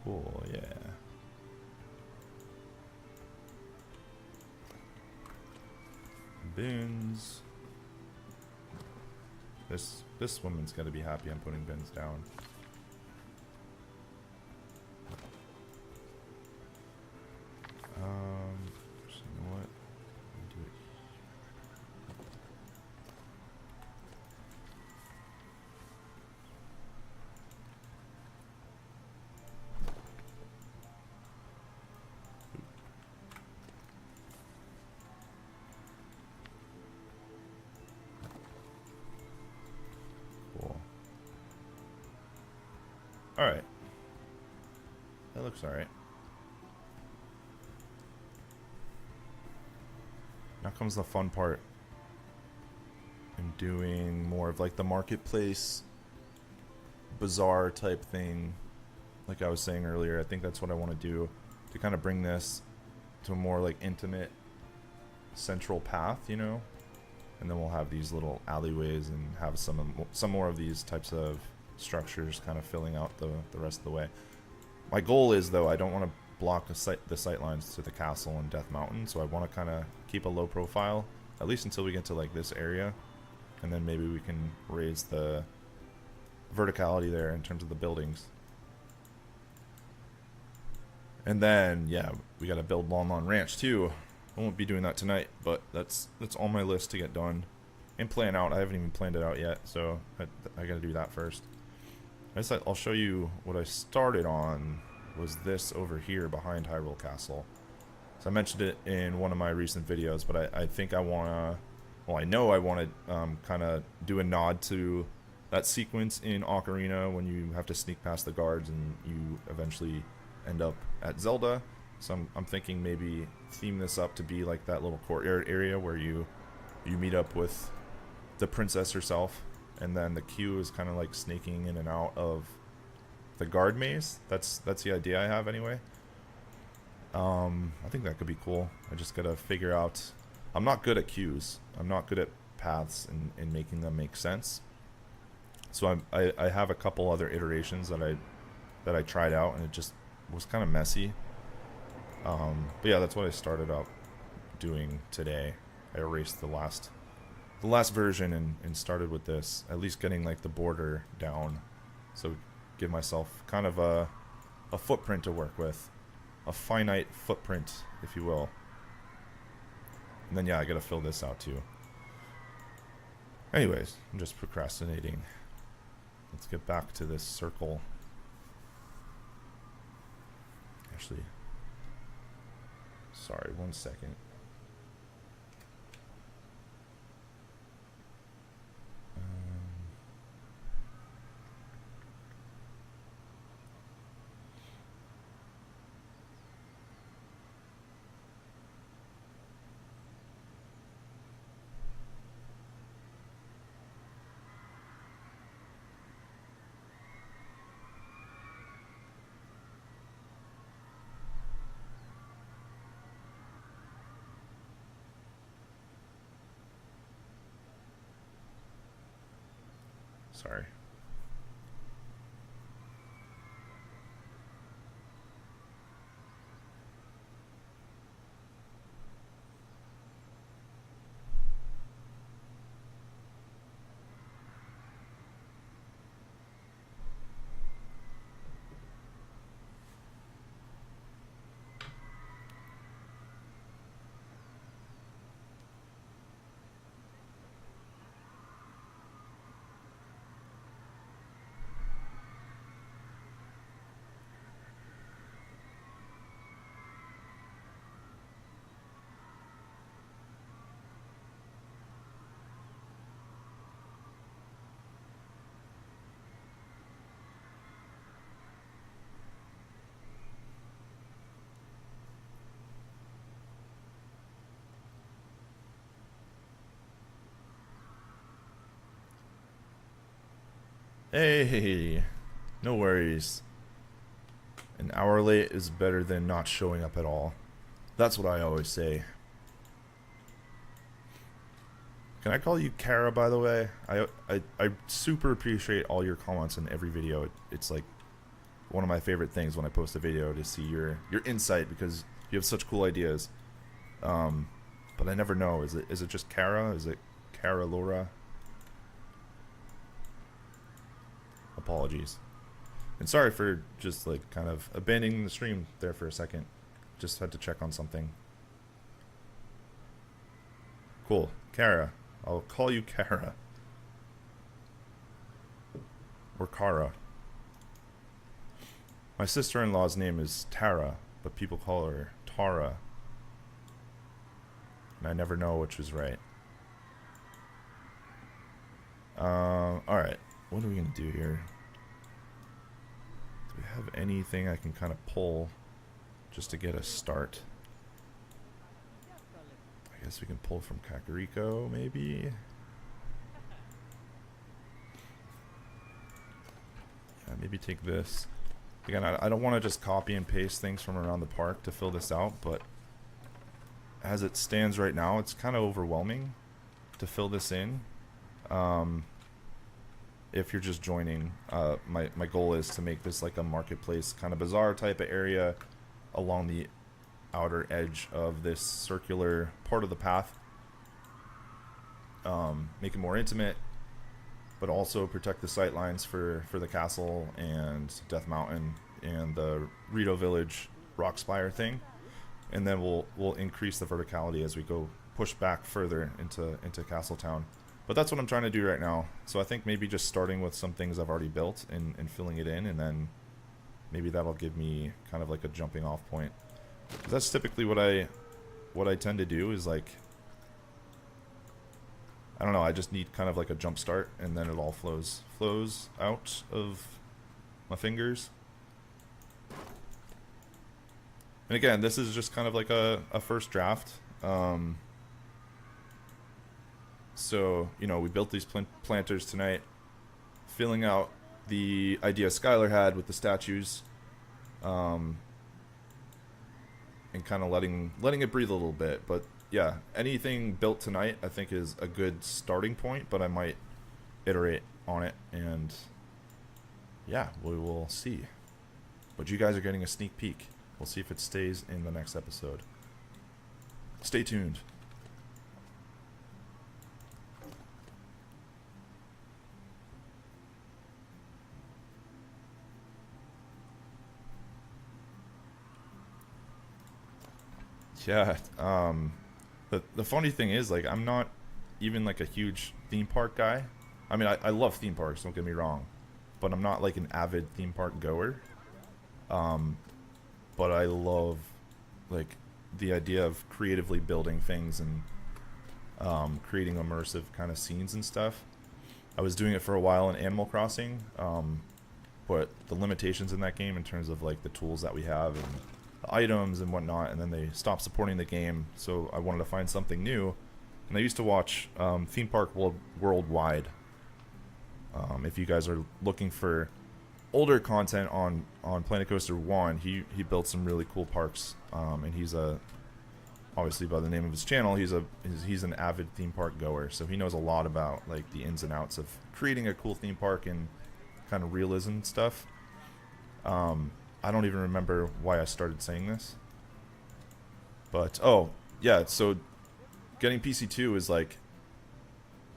Cool, yeah. Bins. This woman's gotta be happy I'm putting bins down. So you know what? Let me do it. Cool. Alright. That looks alright. Now comes the fun part. I'm doing more of like the marketplace bazaar type thing. Like I was saying earlier, I think that's what I want to do to kind of bring this to a more like intimate central path, you know? And then we'll have these little alleyways and have some more of these types of structures kind of filling out the rest of the way. My goal is, though, I don't want to block the sight lines to the castle and Death Mountain, so I want to kind of keep a low profile, at least until we get to like this area, and then maybe we can raise the verticality there in terms of the buildings. And then, yeah, we got to build Lon Lon Ranch too. I won't be doing that tonight, but that's on my list to get done and plan out. I haven't even planned it out yet, so I got to do that first. I'll show you what I started on. Was this over here behind Hyrule Castle. So I mentioned it in one of my recent videos, but I think I want to, well, I know I want to kind of do a nod to that sequence in Ocarina when you have to sneak past the guards and you eventually end up at Zelda. So I'm thinking maybe theme this up to be like that little courtyard area where you meet up with the princess herself, and then the queue is kind of like sneaking in and out of the guard maze. That's the idea I have anyway. I think that could be cool. I just gotta figure out. I'm not good at queues. I'm not good at paths and making them make sense. So I have a couple other iterations that I tried out, and it just was kind of messy. But yeah, that's what I started out doing today. I erased the last version and started with this. At least getting like the border down, so give myself kind of a footprint to work with, a finite footprint, if you will. And then yeah, I gotta fill this out too. Anyways, I'm just procrastinating. Let's get back to this circle. Actually, sorry, 1 second. Sorry. Hey, no worries. An hour late is better than not showing up at all. That's what I always say. Can I call you Kara, by the way? I super appreciate all your comments in every video. It's like one of my favorite things when I post a video to see your insight, because you have such cool ideas. But I never know. Is it just Kara? Is it Kara Laura? Apologies. And sorry for just like kind of abandoning the stream there for a second. Just had to check on something. Cool. Kara. I'll call you Kara. Or Kara. My sister-in-law's name is Tara, but people call her Tara. And I never know which is right. Alright. What are we going to do here? Do we have anything I can kind of pull just to get a start? I guess we can pull from Kakariko, maybe? Yeah, maybe take this. Again, I don't want to just copy and paste things from around the park to fill this out, but as it stands right now, it's kind of overwhelming to fill this in. If you're just joining, my goal is to make this like a marketplace kind of bazaar type of area along the outer edge of this circular part of the path. Make it more intimate, but also protect the sight lines for the castle and Death Mountain and the Rito Village Rock Spire thing. And then we'll increase the verticality as we go push back further into Castletown. But that's what I'm trying to do right now. So I think maybe just starting with some things I've already built and filling it in, and then maybe that'll give me kind of like a jumping off point. 'Cause that's typically what I tend to do, is like, I don't know, I just need kind of like a jump start, and then it all flows out of my fingers. And again, this is just kind of like a first draft. So, you know, we built these planters tonight, filling out the idea Skylar had with the statues, and kind of letting it breathe a little bit. But yeah, anything built tonight I think is a good starting point, but I might iterate on it, and yeah, we will see. But you guys are getting a sneak peek. We'll see if it stays in the next episode. Stay tuned. Yeah, the funny thing is, like, I'm not even like a huge theme park guy. I mean, I love theme parks, don't get me wrong, but I'm not like an avid theme park goer. But I love like the idea of creatively building things and creating immersive kind of scenes and stuff. I was doing it for a while in Animal Crossing, but the limitations in that game in terms of like the tools that we have and items and whatnot, and then they stopped supporting the game, so I wanted to find something new. And I used to watch Theme Park Worldwide. If you guys are looking for older content on Planet Coaster 1, he built some really cool parks, and he's obviously by the name of his channel, he's an avid theme park goer, so he knows a lot about like the ins and outs of creating a cool theme park and kind of realism stuff. I don't even remember why I started saying this. But, oh, yeah, so getting PC2 is like,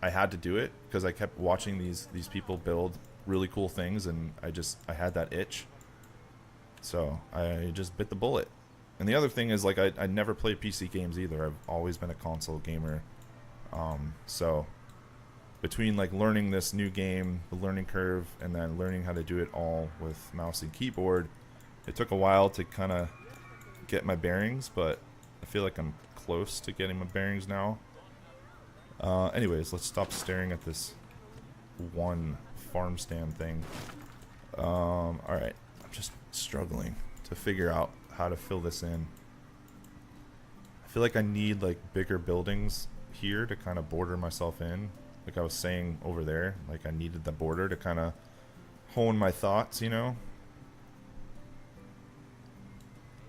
I had to do it because I kept watching these people build really cool things, and I had that itch. So I just bit the bullet. And the other thing is, like, I never play PC games either. I've always been a console gamer. So between like learning this new game, the learning curve, and then learning how to do it all with mouse and keyboard, it took a while to kind of get my bearings, but I feel like I'm close to getting my bearings now. Anyways, let's stop staring at this one farm stand thing. Alright, I'm just struggling to figure out how to fill this in. I feel like I need like bigger buildings here to kind of border myself in. Like I was saying over there, like I needed the border to kind of hone my thoughts, you know.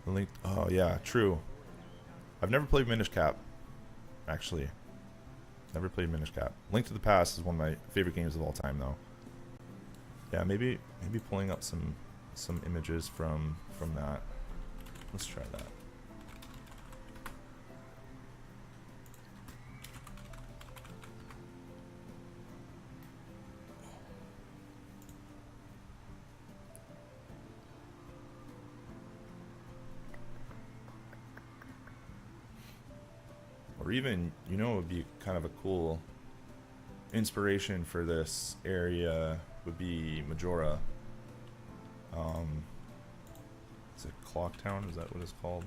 The link. Oh yeah, true. I've never played Minish Cap, actually. Never played Minish Cap. Link to the Past is one of my favorite games of all time, though. Yeah, maybe pulling up some images from that. Let's try that. Or even, you know, it would be kind of a cool inspiration for this area would be Majora. Is it Clocktown? Is that what it's called?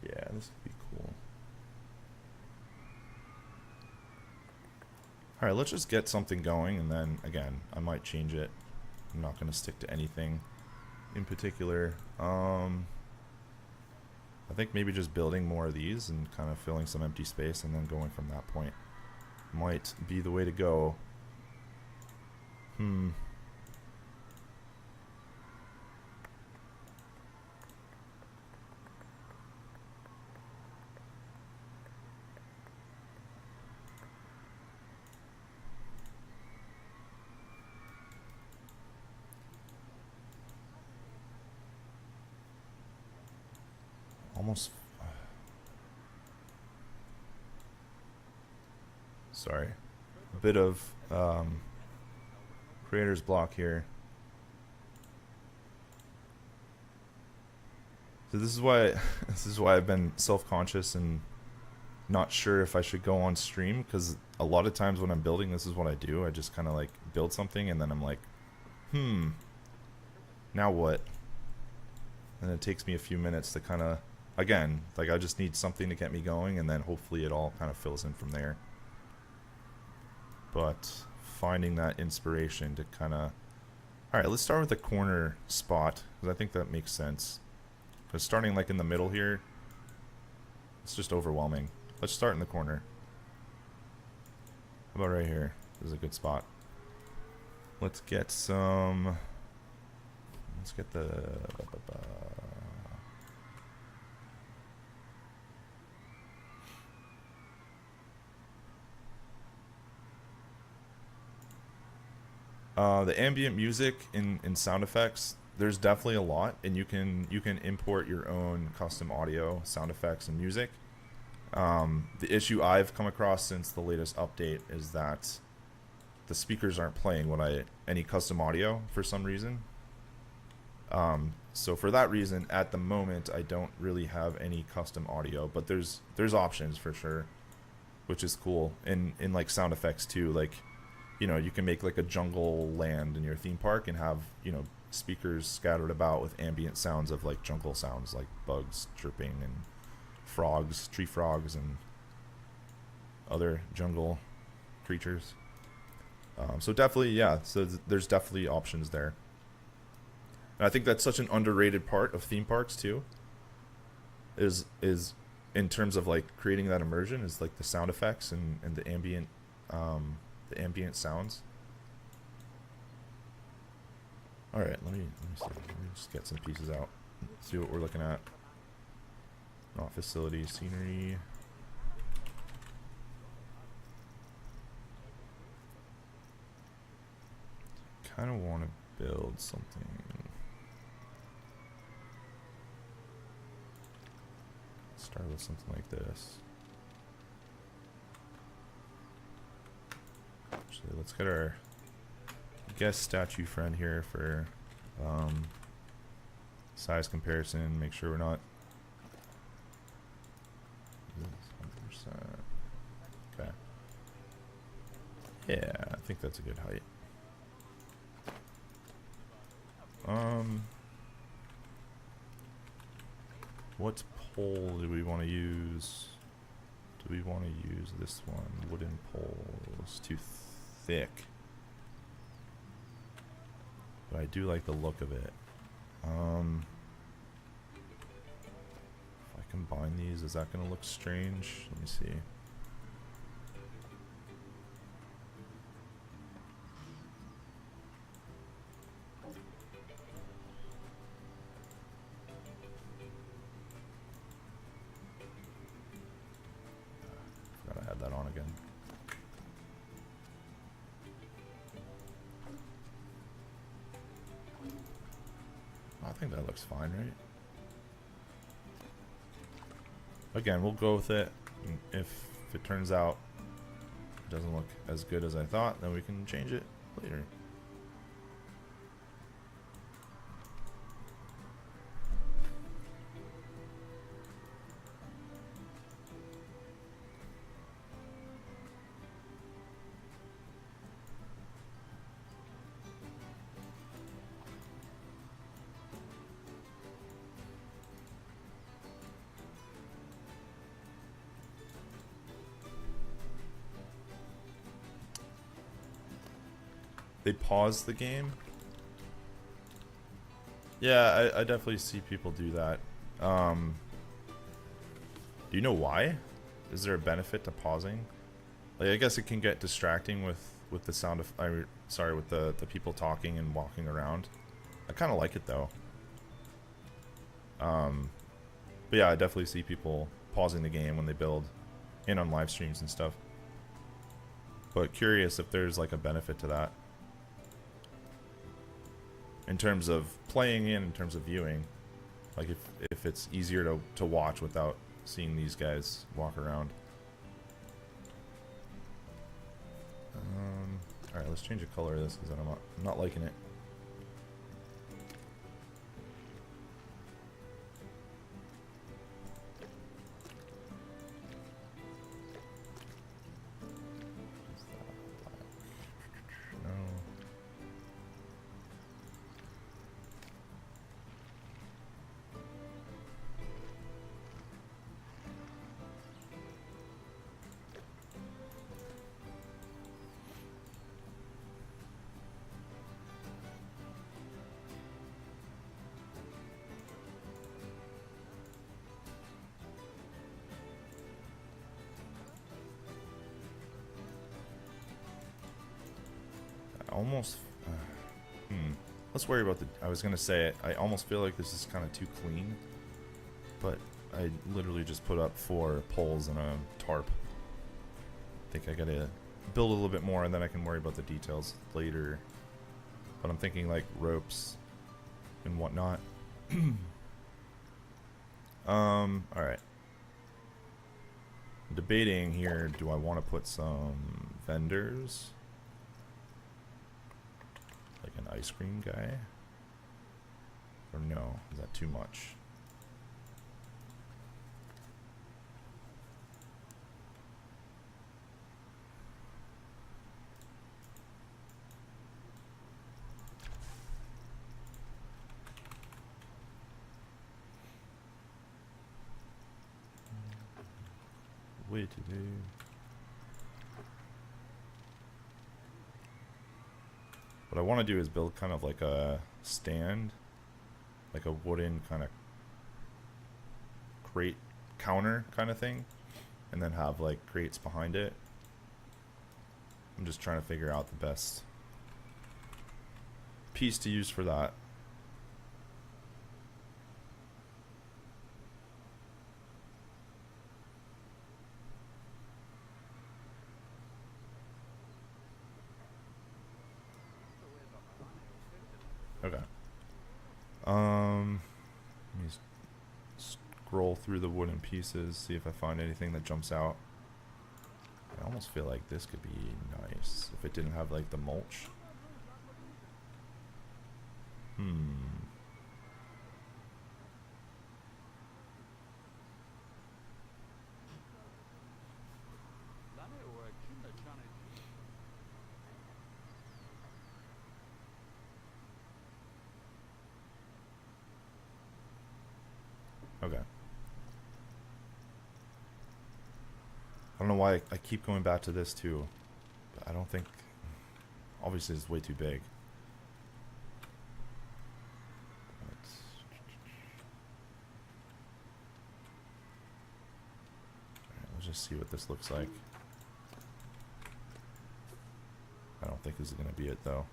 Yeah, this would be cool. Alright, let's just get something going, and then, again, I might change it. I'm not going to stick to anything in particular. I think maybe just building more of these and kind of filling some empty space and then going from that point might be the way to go. Almost. Sorry. A bit of creator's block here. So this is why I've been self-conscious and not sure if I should go on stream, because a lot of times when I'm building, this is what I do. I just kind of like build something and then I'm like, now what? And it takes me a few minutes to kind of, again, like I just need something to get me going, and then hopefully it all kind of fills in from there. But finding that inspiration to kind of... Alright, let's start with the corner spot, because I think that makes sense. Because starting like in the middle here, it's just overwhelming. Let's start in the corner. How about right here? This is a good spot. Let's get some... Let's get the... The ambient music in sound effects, there's definitely a lot, and you can import your own custom audio, sound effects, and music. The issue I've come across since the latest update is that the speakers aren't playing any custom audio for some reason. So for that reason, at the moment, I don't really have any custom audio, but there's options for sure, which is cool. In like sound effects too, like, you know, you can make like a jungle land in your theme park and have, you know, speakers scattered about with ambient sounds of like jungle sounds, like bugs chirping and frogs, tree frogs, and other jungle creatures. So definitely, yeah, so there's definitely options there. And I think that's such an underrated part of theme parks too, is in terms of like creating that immersion, is like the sound effects and the ambient sounds. All right, let me see. Let me just get some pieces out. See what we're looking at. Not facility, scenery. Kind of want to build something. Start with something like this. Actually, let's get our guest statue friend here for size comparison. Make sure we're not 100%. Okay. Yeah, I think that's a good height. What pole do we want to use? Do we want to use this one? Wooden pole. It's too thick. But I do like the look of it. If I combine these, is that going to look strange? Let me see. Gotta add that on again. I think that looks fine, right? Again, we'll go with it. If it turns out it doesn't look as good as I thought, then we can change it later. They pause the game. Yeah, I definitely see people do that. Do you know why? Is there a benefit to pausing? Like, I guess it can get distracting with the sound of with the people talking and walking around. I kind of like it though. But yeah, I definitely see people pausing the game when they build and on live streams and stuff. But curious if there's like a benefit to that. In terms of playing in terms of viewing, like if it's easier to watch without seeing these guys walk around. Alright, let's change the color of this because I'm not liking it. Almost let's worry about I was gonna say it, I almost feel like this is kind of too clean, but I literally just put up 4 poles and a tarp. I think I gotta build a little bit more and then I can worry about the details later, but I'm thinking like ropes and whatnot. Alright, debating here, do I want to put some vendors? Like an ice cream guy? Or no? Is that too much? Way to do. What I want to do is build kind of like a stand, like a wooden kind of crate counter kind of thing, and then have like crates behind it. I'm just trying to figure out the best piece to use for that. Okay. Let me scroll through the wooden pieces, see if I find anything that jumps out. I almost feel like this could be nice if it didn't have like the mulch. Okay. I don't know why I keep going back to this too. But I don't think... Obviously it's way too big. Let's just see what this looks like. I don't think this is going to be it though.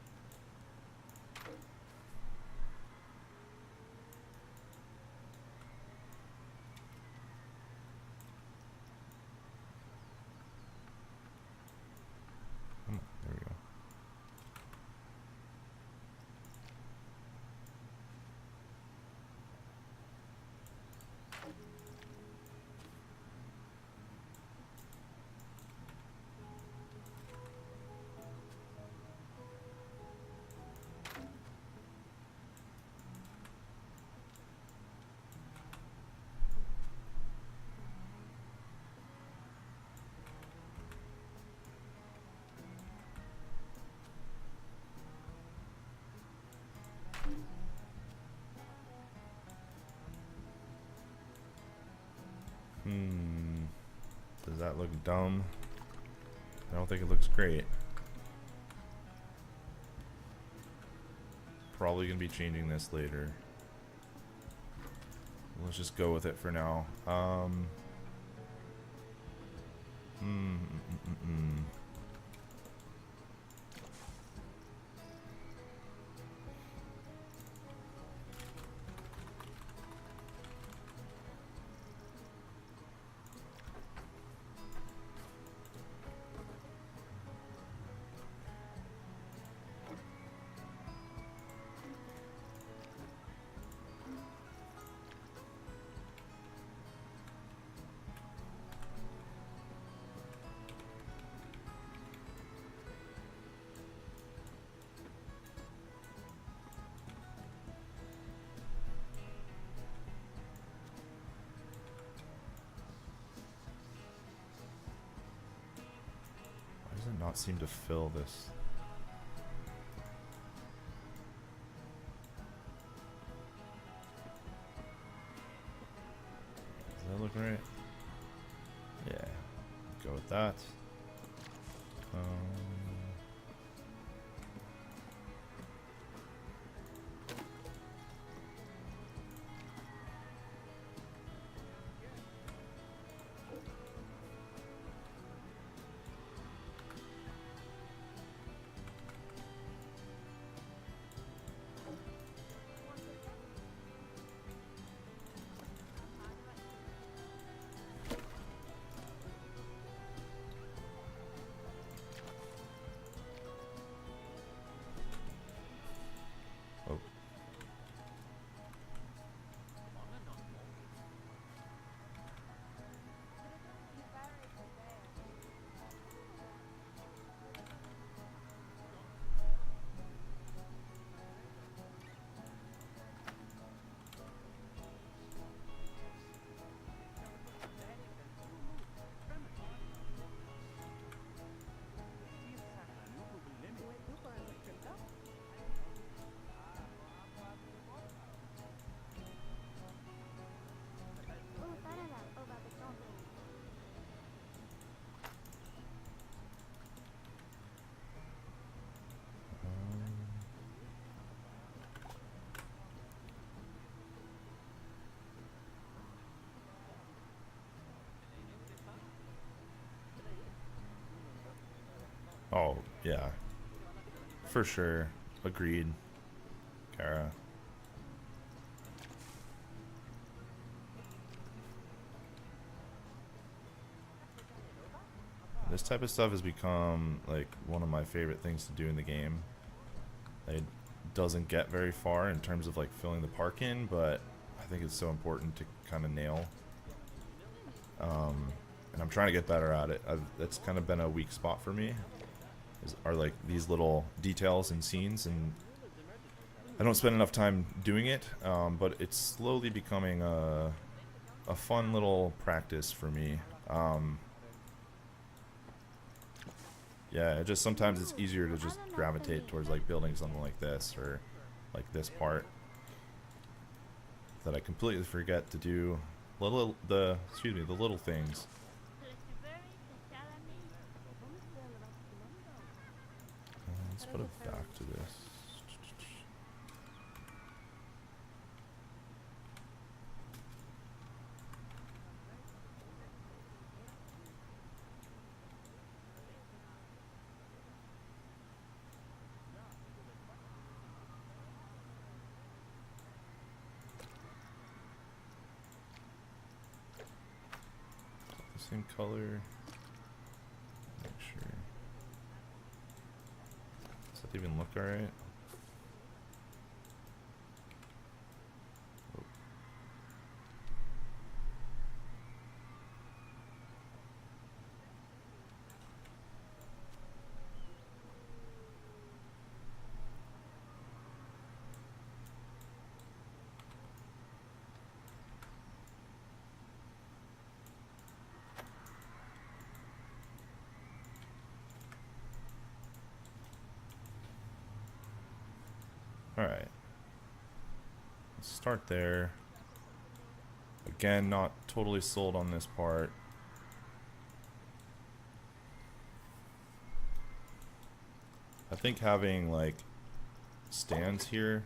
There we go. Does that look dumb? I don't think it looks great. Probably gonna be changing this later. Let's just go with it for now. Why does it not seem to fill this? Does that look right? Yeah, go with that. Oh. Oh, yeah. For sure. Agreed. Kara. This type of stuff has become like one of my favorite things to do in the game. It doesn't get very far in terms of like filling the park in, but I think it's so important to kind of nail. And I'm trying to get better at it. That's kind of been a weak spot for me. Are like these little details and scenes, and I don't spend enough time doing it, but it's slowly becoming a fun little practice for me. Yeah, just sometimes it's easier to just gravitate towards like building something like this or like this part that I completely forget to do the little things. Let's put it back to this. Same color. Make sure. Does that even look alright? Oh. Alright. Let's start there. Again, not totally sold on this part. I think having like stands here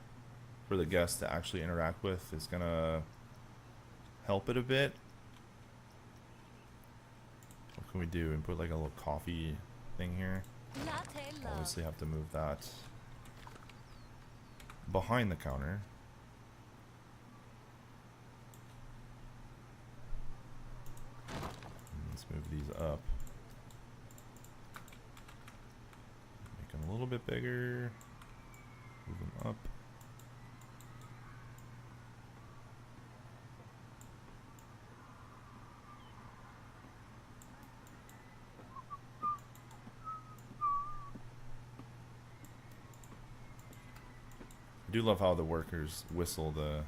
for the guests to actually interact with is gonna help it a bit. What can we do? And put like a little coffee thing here. Obviously have to move that behind the counter. And let's move these up. Make them a little bit bigger. Move them up. I do love how the workers whistle the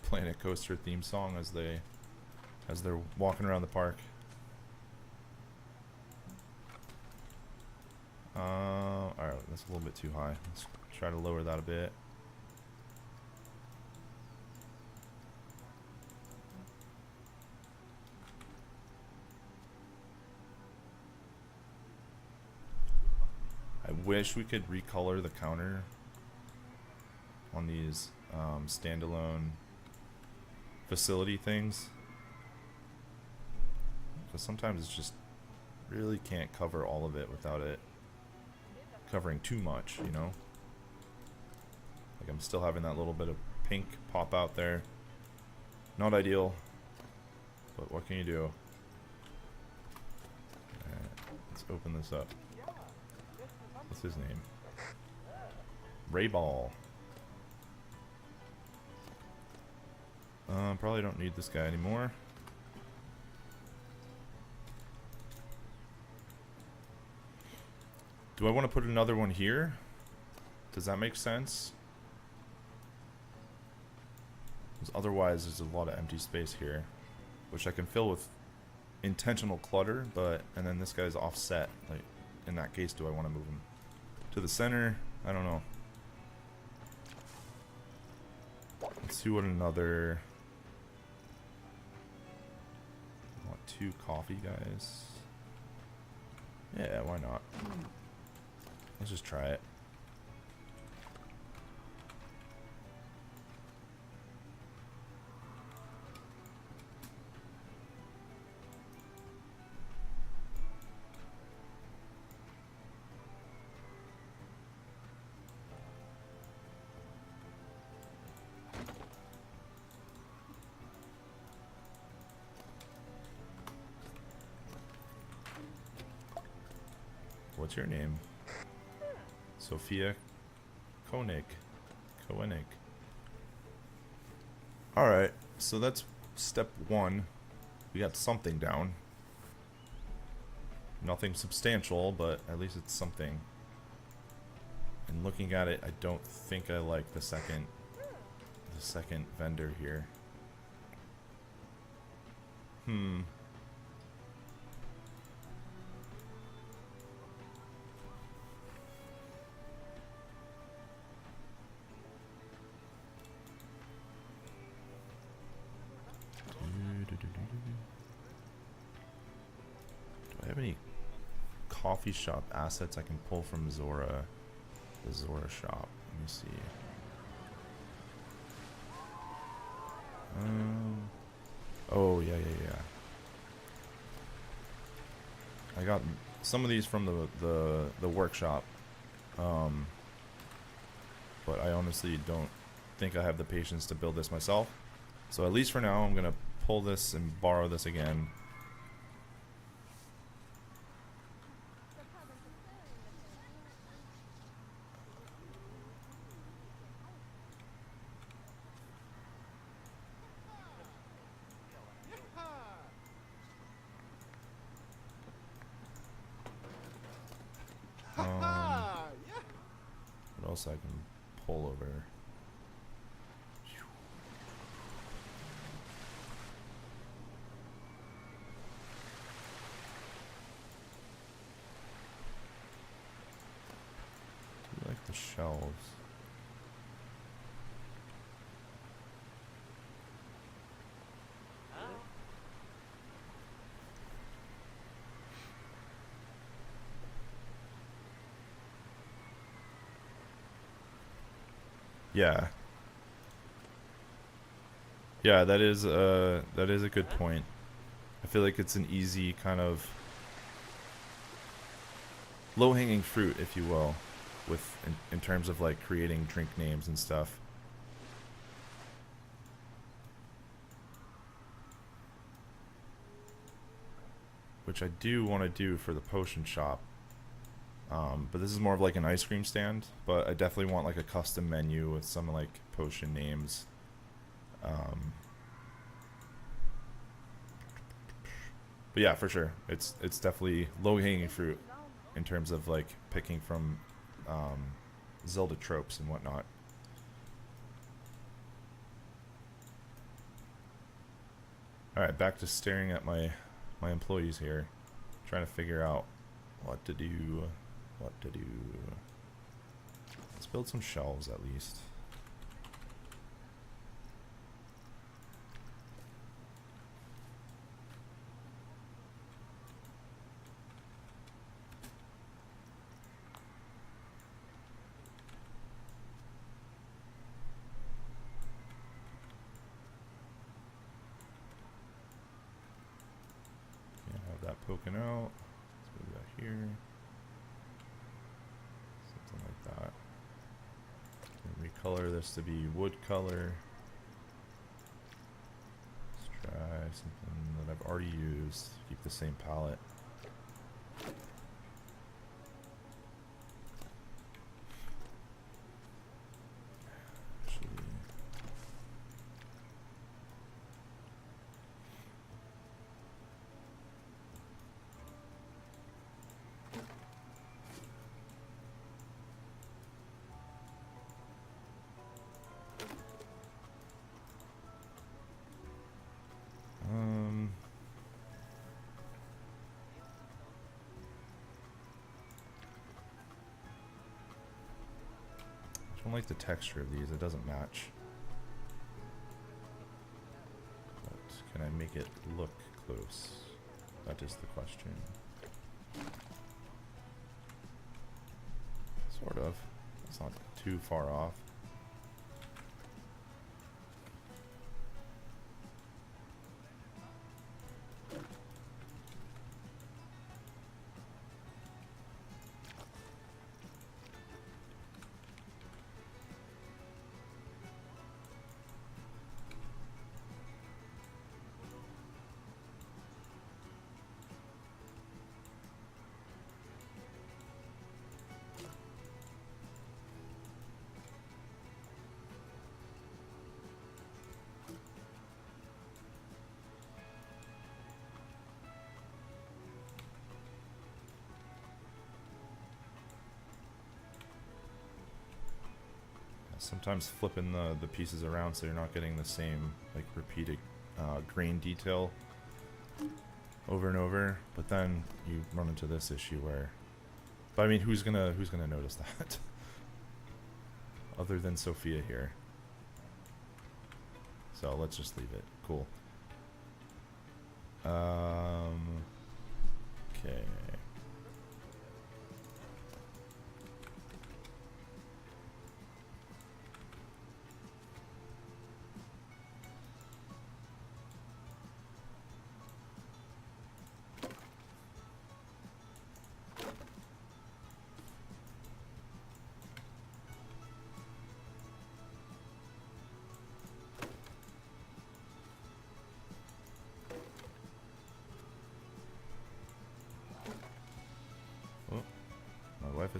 Planet Coaster theme song as they're walking around the park. Alright, that's a little bit too high. Let's try to lower that a bit. I wish we could recolor the counter on these standalone facility things, because sometimes it's just really can't cover all of it without it covering too much, you know? Like I'm still having that little bit of pink pop out there. Not ideal, but what can you do? Alright, let's open this up. What's his name? Ray Ball. Probably don't need this guy anymore. Do I want to put another one here? Does that make sense? Because otherwise there's a lot of empty space here, which I can fill with intentional clutter, and then this guy's offset. Like, in that case, do I want to move him to the center? I don't know. Let's see what another... I want 2 coffee guys. Yeah, why not? Let's just try it. What's your name? Sophia Koenig. Alright, so that's step 1. We got something down. Nothing substantial, but at least it's something. And looking at it, I don't think I like the second vendor here. have any coffee shop assets I can pull from Zora? The Zora shop. Let me see. Oh yeah. I got some of these from the workshop, but I honestly don't think I have the patience to build this myself. So at least for now, I'm gonna pull this and borrow this again. What else I can pull over? I like the shelves. Yeah. Yeah, that is a good point. I feel like it's an easy kind of low-hanging fruit, if you will, with in terms of like creating drink names and stuff. Which I do want to do for the potion shop. But this is more of like an ice cream stand, but I definitely want like a custom menu with some like potion names. But yeah, for sure, it's definitely low-hanging fruit in terms of like picking from Zelda tropes and whatnot. All right, back to staring at my employees here, trying to figure out what to do. Let's build some shelves at least. Can't have that poking out. Let's move that here. Something like that. And recolor this to be wood color. Let's try something that I've already used. Keep the same palette. I don't like the texture of these, it doesn't match. But can I make it look close? That is the question. Sort of. It's not too far off. Sometimes flipping the pieces around so you're not getting the same like repeated grain detail over and over, but then you run into this issue where, but I mean, who's gonna notice that other than Sophia here? So let's just leave it. Cool. Okay.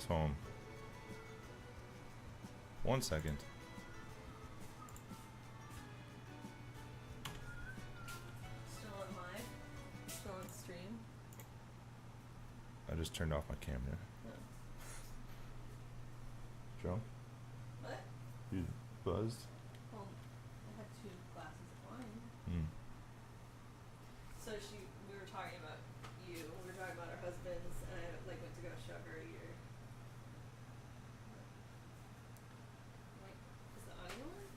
this home. 1 second. Still on live? Still on stream? I just turned off my camera. No. Joe? What? You buzzed? Well, I had 2 glasses of wine. Hmm. So we were talking about you. We were talking about our husbands, and I went to go show her your. Like, is the audio on?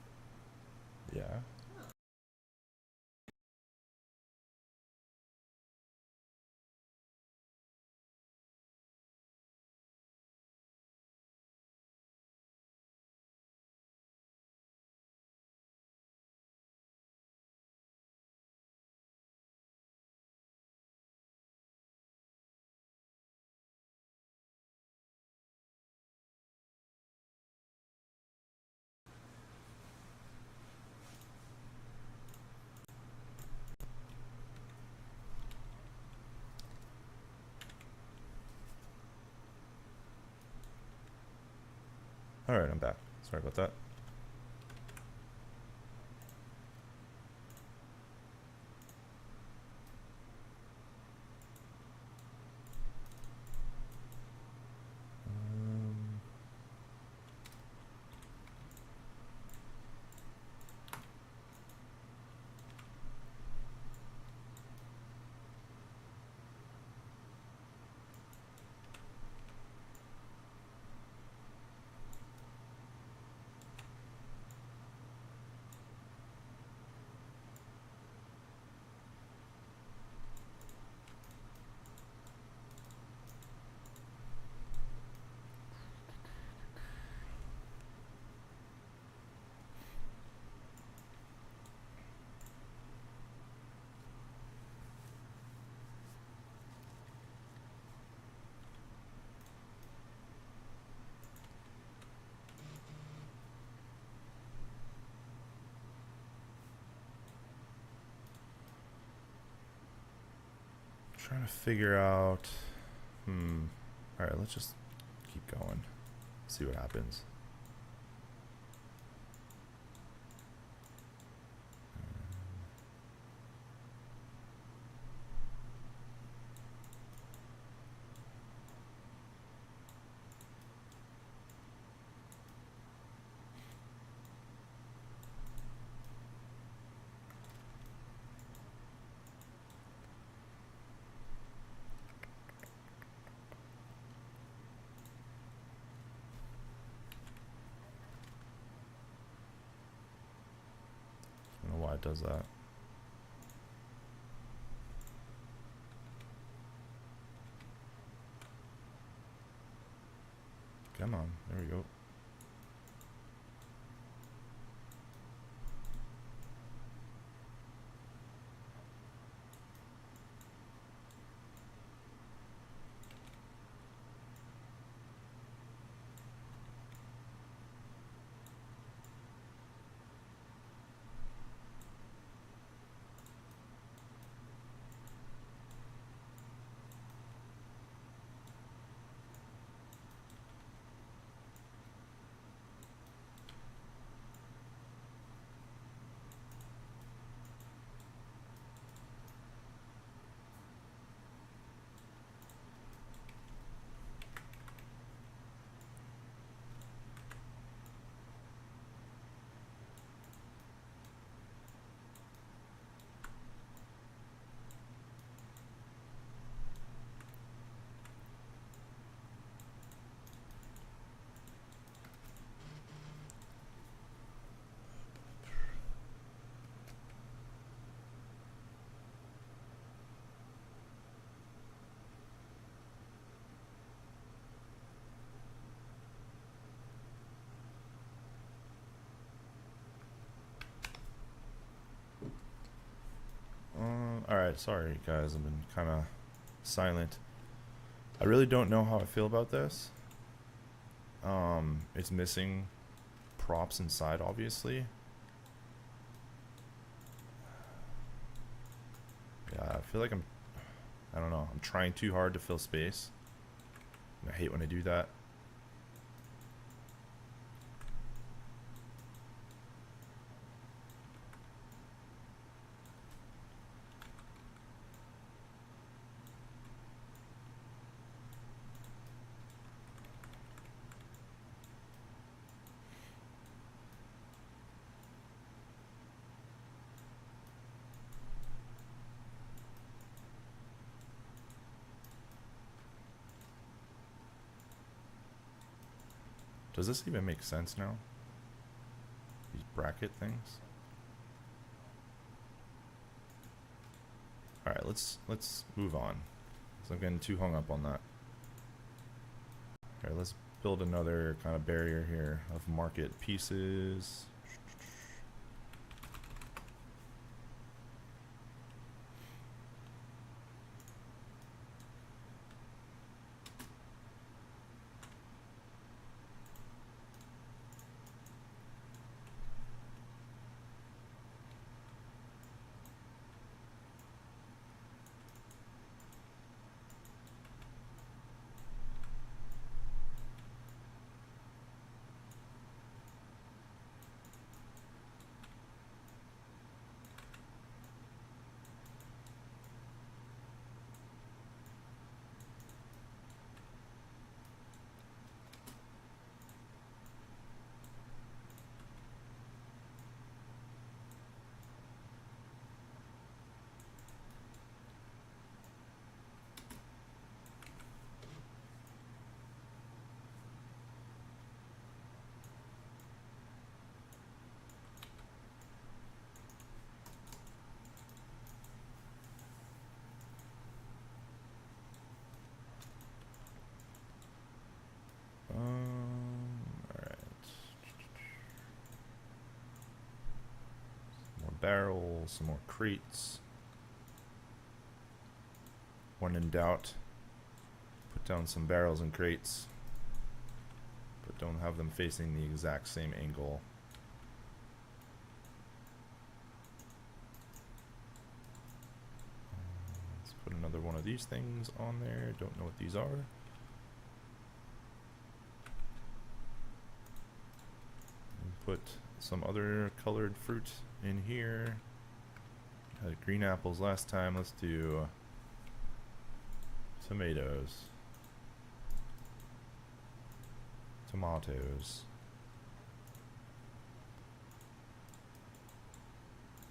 Yeah. Oh. Alright, I'm back. Sorry about that. Trying to figure out. Alright, let's just keep going. See what happens. I don't know why it does that. Come on, there we go. Alright, sorry guys, I've been kind of silent. I really don't know how I feel about this. It's missing props inside, obviously. Yeah, I feel like I don't know, I'm trying too hard to fill space. And I hate when I do that. Does this even make sense now? These bracket things? Alright, let's move on. So I'm getting too hung up on that. Alright, let's build another kind of barrier here of market pieces. Alright. Some more barrels, some more crates. When in doubt, put down some barrels and crates, but don't have them facing the exact same angle. Let's put another one of these things on there. Don't know what these are. Put some other colored fruit in here. Had green apples last time. Let's do tomatoes, tomatoes,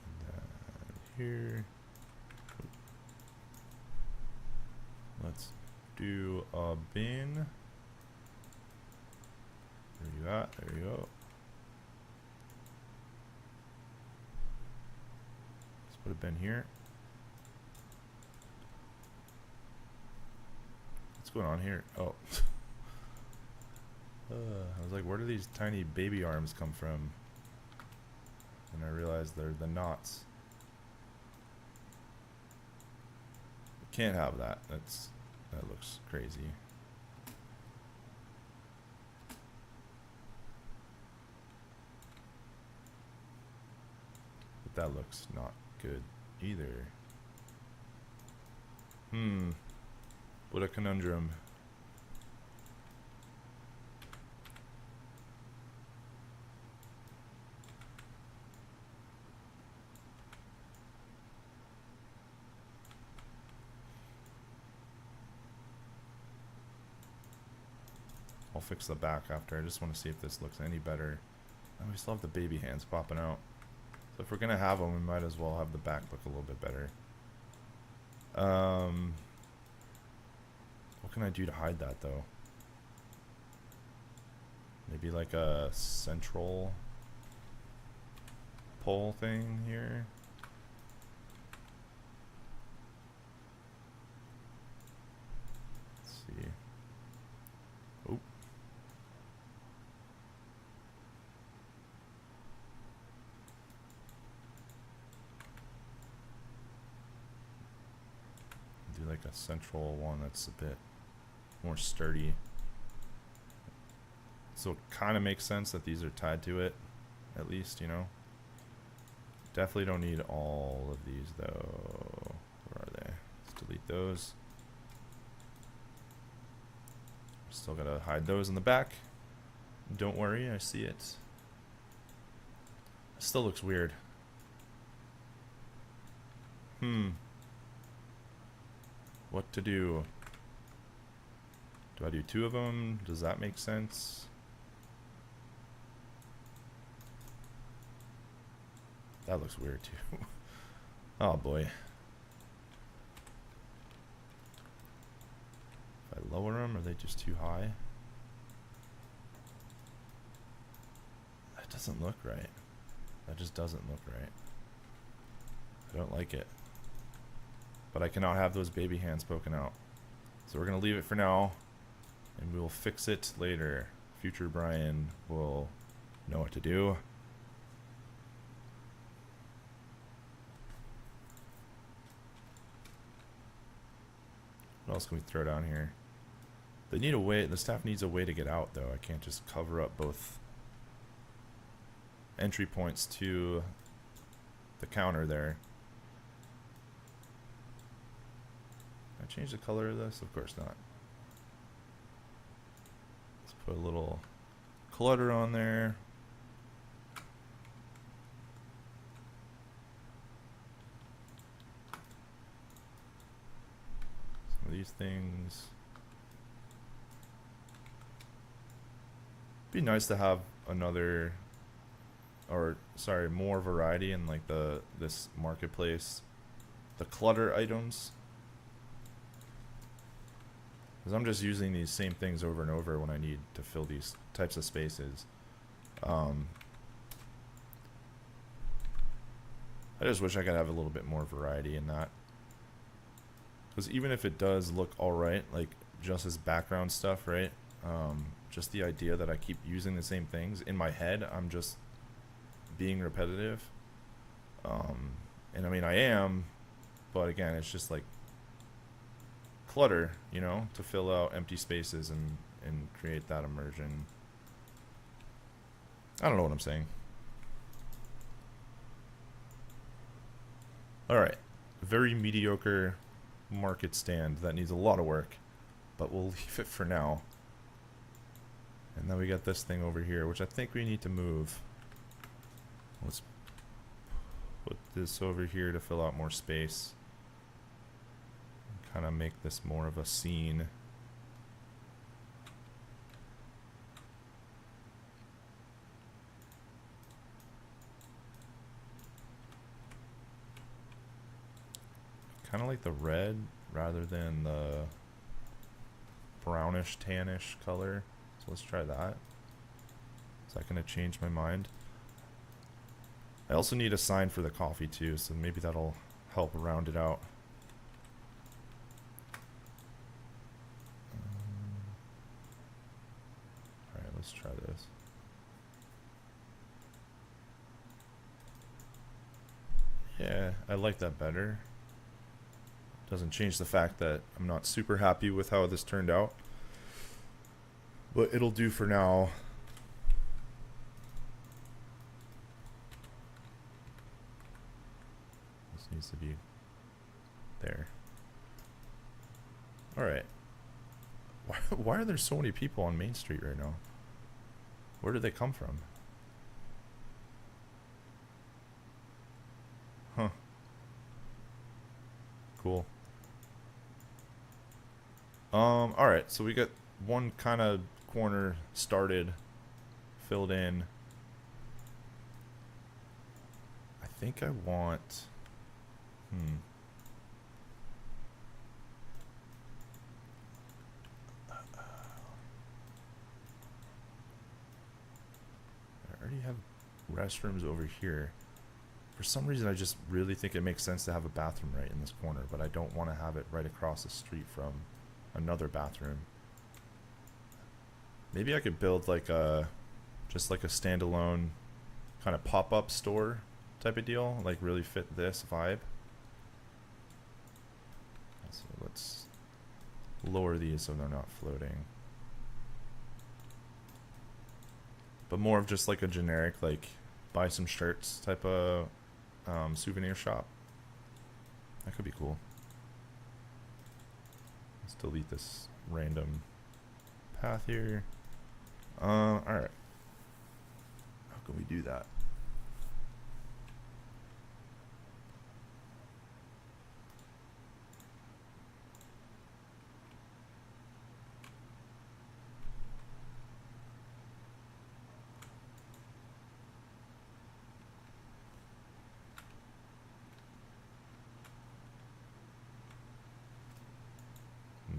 and then here. Let's do a bin. Where you at? There you go. Put a bin here. What's going on here? Oh. I was like, where do these tiny baby arms come from? And I realized they're the knots. Can't have that. That looks crazy. But that looks not good either. What a conundrum. I'll fix the back after. I just want to see if this looks any better. Oh, we still have the baby hands popping out. So if we're gonna have them, we might as well have the back look a little bit better. What can I do to hide that though? Maybe like a central pole thing here. Let's see. Oh. Do like a central one that's a bit more sturdy. So it kind of makes sense that these are tied to it, at least, you know. Definitely don't need all of these though. Where are they? Let's delete those. Still gotta hide those in the back. Don't worry, I see it. It still looks weird. What to do? Do I do two of them? Does that make sense? That looks weird too. Oh boy. If I lower them, are they just too high? doesn't look right. That just doesn't look right. I don't like it. But I cannot have those baby hands poking out. So we're going to leave it for now. And we will fix it later. Future Brian will know what to do. What else can we throw down here? They need a way, the staff needs a way to get out though. I can't just cover up both entry points to the counter there. Can I change the color of this? Of course not. Let's put a little clutter on there. Some of these things. Be nice to have another, or sorry, more variety in like this marketplace, the clutter items, because I'm just using these same things over and over when I need to fill these types of spaces. I just wish I could have a little bit more variety in that, because even if it does look alright, like just as background stuff, right? Just the idea that I keep using the same things in my head, I'm just being repetitive. And I mean, I am, but again, it's just like clutter, you know, to fill out empty spaces and create that immersion. I don't know what I'm saying. Alright, very mediocre market stand that needs a lot of work, but we'll leave it for now. And then we got this thing over here, which I think we need to move. Let's put this over here to fill out more space. Kind of make this more of a scene. Kind of like the red rather than the brownish tannish color. So let's try that. Is that going to change my mind? I also need a sign for the coffee too, so maybe that'll help round it out. Alright, let's try this. Yeah, I like that better. Doesn't change the fact that I'm not super happy with how this turned out. But it'll do for now. This needs to be there. Alright. Why are there so many people on Main Street right now? Where did they come from? Huh. Cool. Alright, so we got one kind of corner started, filled in. I think I want, I already have restrooms over here. For some reason I just really think it makes sense to have a bathroom right in this corner, but I don't want to have it right across the street from another bathroom. Maybe I could build like a, just like a standalone kind of pop-up store type of deal, like really fit this vibe. So let's lower these so they're not floating. But more of just like a generic, like buy some shirts type of souvenir shop. That could be cool. Let's delete this random path here. Alright. How can we do that?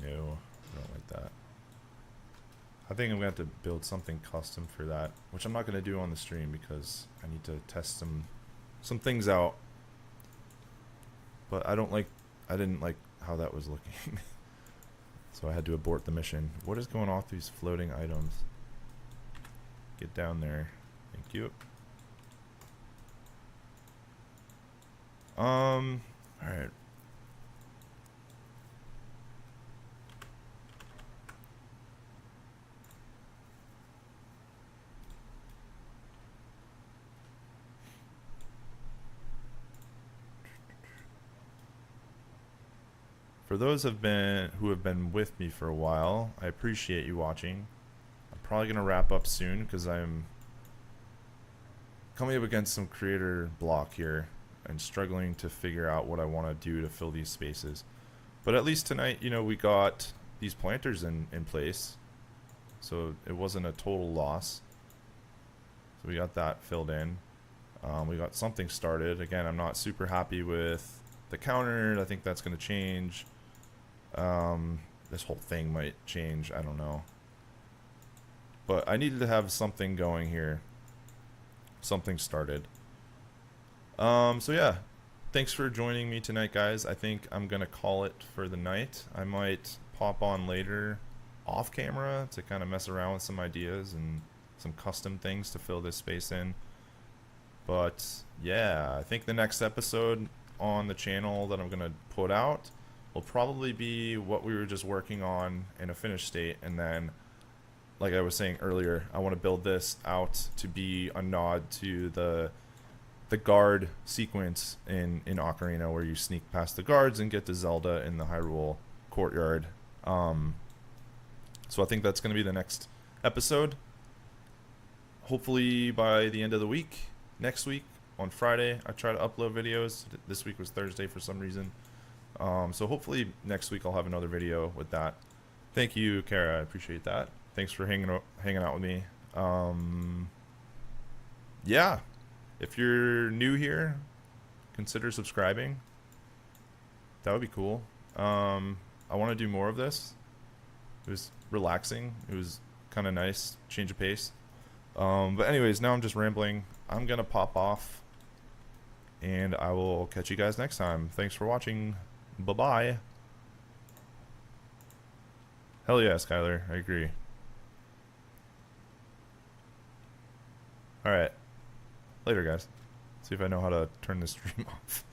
No, I don't like that. think I'm gonna have to build something custom for that, which I'm not gonna do on the stream because I need to test some things out. But I didn't like how that was looking. So I had to abort the mission. What is going on with these floating items? Get down there. Thank you. Alright. For those who have been with me for a while, I appreciate you watching. I'm probably gonna wrap up soon because I'm coming up against some creator block here and struggling to figure out what I want to do to fill these spaces. But at least tonight, you know, we got these planters in place, so it wasn't a total loss. So we got that filled in. We got something started. Again, I'm not super happy with the counter. I think that's going to change. This whole thing might change. I don't know. But I needed to have something going here. Something started. So yeah. Thanks for joining me tonight, guys. I think I'm going to call it for the night. I might pop on later off camera to kind of mess around with some ideas and some custom things to fill this space in. But yeah, I think the next episode on the channel that I'm going to put out will probably be what we were just working on in a finished state, and then like I was saying earlier, I want to build this out to be a nod to the guard sequence in Ocarina, where you sneak past the guards and get to Zelda in the Hyrule courtyard. So I think that's going to be the next episode. Hopefully by the end of the week. Next week on Friday I try to upload videos. This week was Thursday for some reason. So hopefully next week I'll have another video with that. Thank you, Kara. I appreciate that. Thanks for hanging out with me. Yeah. If you're new here, consider subscribing. That would be cool. I want to do more of this. It was relaxing. It was kind of nice. Change of pace. But anyways, now I'm just rambling. I'm going to pop off. And I will catch you guys next time. Thanks for watching. Bye-bye. Hell yeah, Skylar. I agree. Alright. Later, guys. See if I know how to turn this stream off.